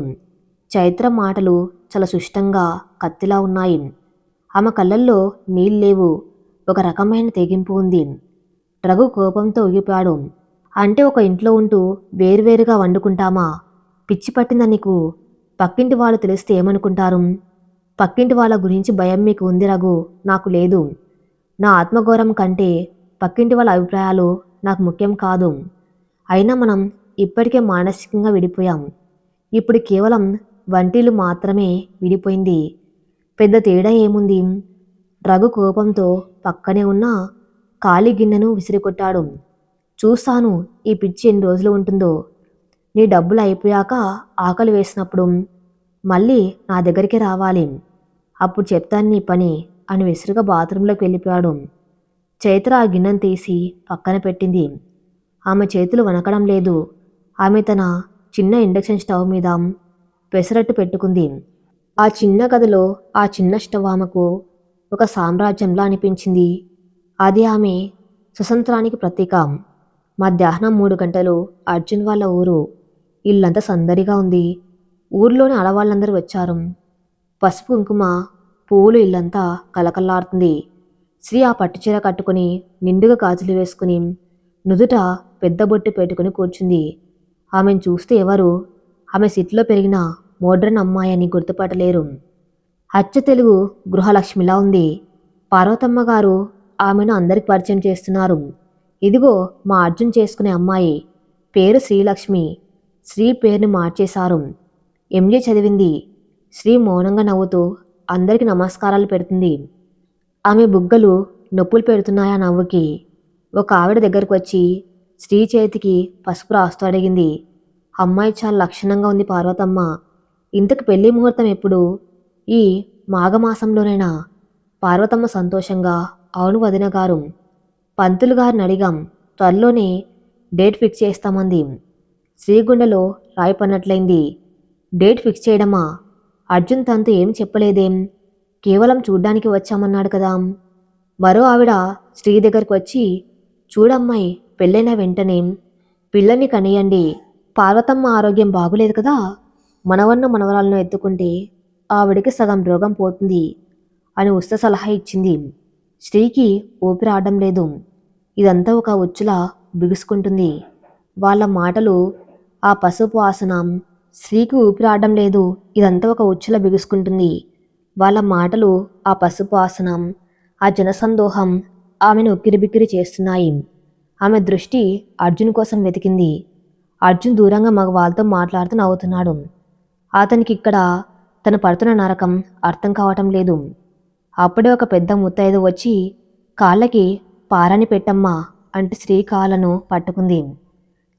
చైత్ర మాటలు చాలా సుష్టంగా కత్తిలా ఉన్నాయి. ఆమె కళ్ళల్లో నీళ్ళేవు, ఒక రకమైన తెగింపు ఉంది. రఘు కోపంతో ఊగిపాడు. అంటే ఒక ఇంట్లో ఉంటూ వేరువేరుగా వండుకుంటామా? పిచ్చి పట్టిందా నీకు? పక్కింటి వాళ్ళు తెలిస్తే ఏమనుకుంటారు? పక్కింటి వాళ్ళ గురించి భయం మీకు ఉంది రఘు, నాకు లేదు. నా ఆత్మగౌరవం కంటే పక్కింటి వాళ్ళ అభిప్రాయాలు నాకు ముఖ్యం కాదు. అయినా మనం ఇప్పటికే మానసికంగా విడిపోయాం. ఇప్పుడు కేవలం వంటిల్లు మాత్రమే విడిపోయింది. పెద్ద తేడా ఏముంది? రఘు కోపంతో పక్కనే ఉన్న ఖాళీ గిన్నెను విసిరికొట్టాడు. చూస్తాను ఈ పిచ్చి ఎన్ని రోజులు ఉంటుందో. నీ డబ్బులు అయిపోయాక ఆకలి వేసినప్పుడు మళ్ళీ నా దగ్గరికి రావాలి, అప్పుడు చెప్తాను నీ పని అని విసురుగా బాత్రూంలోకి వెళ్ళిపోయాడు. చైత్ర ఆ గిన్నెను తీసి పక్కన పెట్టింది. ఆమె చేతులు వణకడం లేదు. ఆమె తన చిన్న ఇండక్షన్ స్టవ్ మీద పెసరట్టు పెట్టుకుంది. ఆ చిన్న గదిలో ఆ చిన్న స్టవ్ ఆమెకు ఒక సామ్రాజ్యంలా అనిపించింది. అది ఆమె స్వతంత్రానికి ప్రతీక. మధ్యాహ్నం 3 గంటలు. అర్జున్ వాళ్ళ ఊరు. ఇల్లంతా సందడిగా ఉంది. ఊర్లోని ఆడవాళ్ళందరూ వచ్చారు. పసుపు కుంకుమ పువ్వులు ఇల్లంతా కలకల్లాడుతుంది. శ్రీ ఆ పట్టుచీర కట్టుకుని నిండుగా గాజులు వేసుకుని నుదుట పెద్ద బొట్టు పెట్టుకుని కూర్చుంది. ఆమెను చూస్తే ఎవరు ఆమె సిట్లో పెరిగిన మోడ్రన్ అమ్మాయి అని గుర్తుపట్టలేరు. అచ్చ తెలుగు గృహలక్ష్మిలా ఉంది. పార్వతమ్మ గారు ఆమెను అందరికి పరిచయం చేస్తున్నారు. ఇదిగో మా అర్జున్ చేసుకునే అమ్మాయి, పేరు శ్రీలక్ష్మి. శ్రీ పేరుని మార్చేశారు. ఎంఏ చదివింది. శ్రీ మౌనంగా నవ్వుతూ అందరికి నమస్కారాలు పెడుతుంది. ఆమె బుగ్గలు నొప్పులు పెడుతున్నాయా నవ్వుకి. ఒక ఆవిడ దగ్గరకు వచ్చి శ్రీ చేతికి పసుపు రాస్తూ అడిగింది. అమ్మాయి చాలా లక్షణంగా ఉంది పార్వతమ్మ. ఇంతకు పెళ్లి ముహూర్తం ఎప్పుడు? ఈ మాఘమాసంలోనైనా? పార్వతమ్మ సంతోషంగా అవును వదిన గారు. పంతులు గారిని అడిగాం, త్వరలోనే డేట్ ఫిక్స్ చేస్తామంది. శ్రీగుండెలో రాయి పన్నట్లయింది. డేట్ ఫిక్స్ చేయడమా? అర్జున్ తనతో ఏం చెప్పలేదేం? కేవలం చూడ్డానికి వచ్చామన్నాడు కదా. మరో ఆవిడ శ్రీ దగ్గరకు వచ్చి, చూడమ్మాయి, పెళ్ళైన వెంటనే పిల్లని కనియండి. పార్వతమ్మ ఆరోగ్యం బాగులేదు కదా. మనవన్న మనవరాలను ఎత్తుకుంటే ఆవిడికి సగం రోగం పోతుంది అని ఉస్త సలహా ఇచ్చింది. శ్రీకి ఊపిరి ఆడడం లేదు. ఇదంతా ఒక ఉచ్చులా బిగుసుకుంటుంది. వాళ్ళ మాటలు, ఆ పసుపు ఆసనం. శ్రీకి ఊపిరి ఆడడం లేదు, ఇదంతా ఒక ఉచ్చులా బిగుసుకుంటుంది. వాళ్ళ మాటలు, ఆ పసుపు ఆసనం, ఆ జనసందోహం ఆమెను ఉక్కిరిబిక్కిరి చేస్తున్నాయి. ఆమె దృష్టి అర్జున్ కోసం వెతికింది. అర్జున్ దూరంగా మగవాళ్ళతో మాట్లాడుతూ నవ్వుతున్నాడు. అతనికి ఇక్కడ తను పడుతున్న నరకం అర్థం కావటం లేదు. అప్పుడే ఒక పెద్ద ముత్తైదు వచ్చి కాళ్ళకి పారాని పెట్టమ్మా అంటూ శ్రీ కాళ్ళను పట్టుకుంది.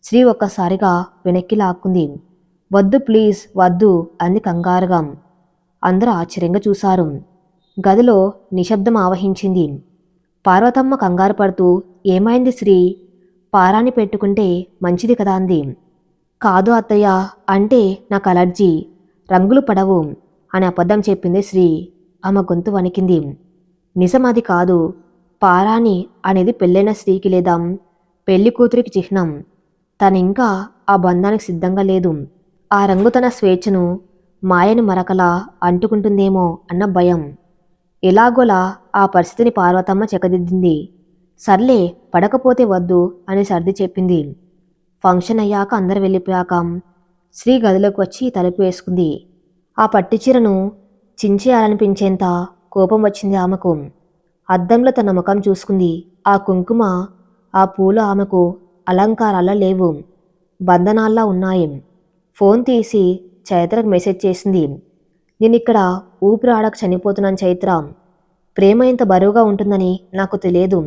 శ్రీ ఒక్కసారిగా వెనక్కి లాక్కుంది. వద్దు ప్లీజ్ వద్దు అంది కంగారుగా. అందరూ ఆశ్చర్యంగా చూశారు. గదిలో నిశ్శబ్దం ఆవహించింది. పార్వతమ్మ కంగారు పడుతూ, ఏమైంది శ్రీ? పారాని పెట్టుకుంటే మంచిది కదా అంది. కాదు అత్తయ్య, అంటే నాకు అలర్జీ, రంగులు పడవు అని అబద్ధం చెప్పింది శ్రీ. ఆమె గొంతు వణికింది. నిజం అది కాదు. పారాని అనేది పెళ్ళైన స్త్రీకి లేదా పెళ్లి కూతురికి చిహ్నం. తనింకా ఆ బంధానికి సిద్ధంగా లేదు. ఆ రంగు తన స్వేచ్ఛను, మాయని మరకలా అంటుకుంటుందేమో అన్న భయం. ఎలాగోలా ఆ పరిస్థితిని పార్వతమ్మ చెక్కదిద్దింది. సర్లే, పడకపోతే వద్దు అని సర్ది చెప్పింది. ఫంక్షన్ అయ్యాక అందరు వెళ్ళిపోయాక శ్రీ గదిలోకి వచ్చి తలుపు వేసుకుంది. ఆ పట్టిచీరను చించేయాలనిపించేంత కోపం వచ్చింది ఆమెకు. అద్దంలో తన ముఖం చూసుకుంది. ఆ కుంకుమ, ఆ పూలు ఆమెకు అలంకారాల్లో లేవు, బంధనాల్లా ఉన్నాయి. ఫోన్ తీసి చైత్రకు మెసేజ్ చేసింది. నేనిక్కడ ఊపిరాడక చనిపోతున్నాను చైత్ర. ప్రేమ ఇంత బరువుగా ఉంటుందని నాకు తెలియదు.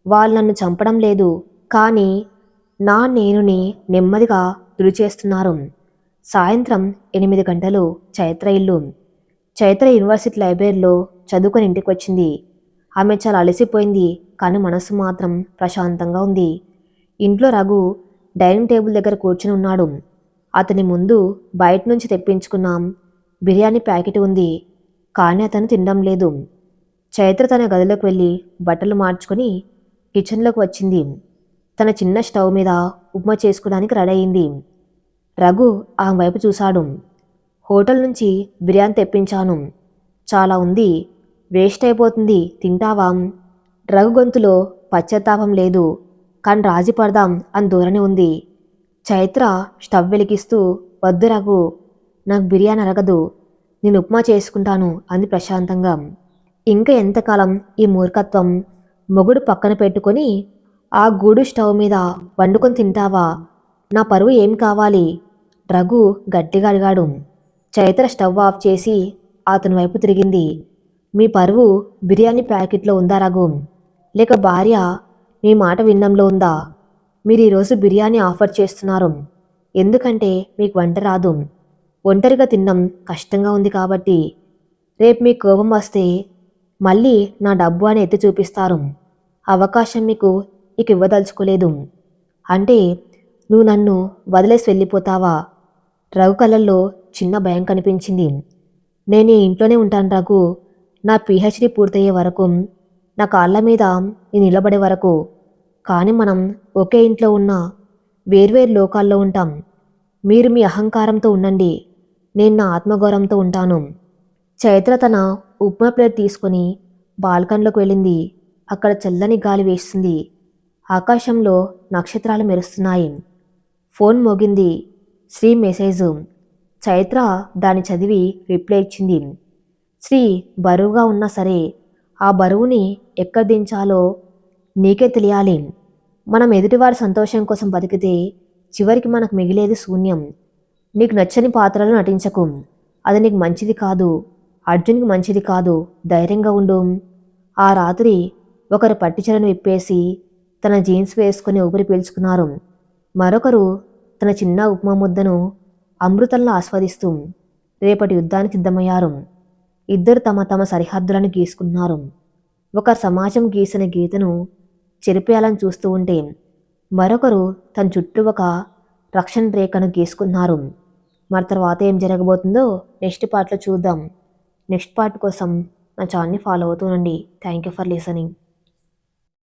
వాళ్ళు నన్ను చంపడం లేదు, కానీ నా నేనుని నెమ్మదిగా తుడిచేస్తున్నారు. సాయంత్రం 8 గంటలు. చైత్ర ఇల్లు. చైత్ర యూనివర్సిటీ లైబ్రరీలో చదువుకొని ఇంటికి వచ్చింది. ఆమె చాలా అలసిపోయింది, కానీ మనసు మాత్రం ప్రశాంతంగా ఉంది. ఇంట్లో రఘు డైనింగ్ టేబుల్ దగ్గర కూర్చుని ఉన్నాడు. అతని ముందు బయట నుంచి తెప్పించుకున్నాం బిర్యానీ ప్యాకెట్ ఉంది, కానీ అతను తినడం లేదు. చైత్ర తన గదిలోకి వెళ్ళి బట్టలు మార్చుకొని కిచెన్లోకి వచ్చింది. తన చిన్న స్టవ్ మీద ఉప్మా చేసుకోవడానికి రెడీ అయింది. రఘు ఆమె వైపు చూశాడు. హోటల్ నుంచి బిర్యానీ తెప్పించాను, చాలా ఉంది, వేస్ట్ అయిపోతుంది, తింటావా? రఘు గొంతులో పశ్చాత్తాపం లేదు, కానీ రాజీ పడదాం అని ధోరణి ఉంది. చైత్ర స్టవ్ వెలిగిస్తూ, వద్దు రఘు, నాకు బిర్యానీ అరగదు, నేను ఉప్మా చేసుకుంటాను అంది ప్రశాంతంగా. ఇంకా ఎంతకాలం ఈ మూర్ఖత్వం? మొగుడు పక్కన పెట్టుకొని ఆ గూడు స్టవ్ మీద వండుకొని తింటావా? నా పరువు ఏం కావాలి? రఘు గట్టిగా అడిగాడు. చైత్ర స్టవ్ ఆఫ్ చేసి అతని వైపు తిరిగింది. మీ పరువు బిర్యానీ ప్యాకెట్లో ఉందా రఘు? లేక భార్య మీ మాట వినడంలో ఉందా? మీరు ఈరోజు బిర్యానీ ఆఫర్ చేస్తున్నారు ఎందుకంటే మీకు వంట రాదు. ఒంటరిగా తినడం కష్టంగా ఉంది కాబట్టి రేపు మీకు కోపం వస్తే మళ్ళీ నా డబ్బు అని ఎత్తి చూపిస్తారు. అవకాశం మీకు ఇక ఇవ్వదలుచుకోలేదు. అంటే నువ్వు నన్ను వదిలేసి వెళ్ళిపోతావా? రఘు కళ్ళల్లో చిన్న భయం కనిపించింది. నేను ఈ ఇంట్లోనే ఉంటాను రఘు. నా పిహెచ్డి పూర్తయ్యే వరకు, నా కాళ్ళ మీద నేను నిలబడే వరకు. కానీ మనం ఒకే ఇంట్లో ఉన్న వేర్వేరు లోకాల్లో ఉంటాం. మీరు మీ అహంకారంతో ఉండండి, నేను నా ఆత్మగౌరవంతో ఉంటాను. చైత్ర తన ఉప్మా ప్లేట్ తీసుకొని బాల్కన్లోకి వెళ్ళింది. అక్కడ చల్లని గాలి వేస్తుంది. ఆకాశంలో నక్షత్రాలు మెరుస్తున్నాయి. ఫోన్ మోగింది. శ్రీ మెసేజు. చైత్ర దాన్ని చదివి రిప్లై ఇచ్చింది. శ్రీ బరువుగా ఉన్నా సరే ఆ బరువుని ఎక్కడ దించాలో నీకే తెలియాలి. మనం ఎదుటివారి సంతోషం కోసం బతికితే చివరికి మనకు మిగిలేది శూన్యం. నీకు నచ్చని పాత్రలు నటించకు. అది నీకు మంచిది కాదు. అర్జున్కి మంచిది కాదు. ధైర్యంగా ఉండు. ఆ రాత్రి ఒకరు పట్టిచలను విప్పేసి తన జీన్స్ వేసుకుని ఊపిరి పీల్చుకున్నారు. మరొకరు తన చిన్న ఉప్మా ముద్దను అమృతంలో ఆస్వాదిస్తూ రేపటి యుద్ధానికి సిద్ధమయ్యారు. ఇద్దరు తమ తమ సరిహద్దులను గీసుకున్నారు. ఒకరు సమాజం గీసిన గీతను చెరిపేయాలని చూస్తూ ఉంటే మరొకరు తన చుట్టూ ఒక రక్షణ రేఖను గీసుకున్నారు. మరి తర్వాత ఏం జరగబోతుందో నెక్స్ట్ పార్ట్లో చూద్దాం. నెక్స్ట్ పార్ట్ కోసం నా ఛానల్ని ఫాలో అవుతూనండి. Thank you for listening.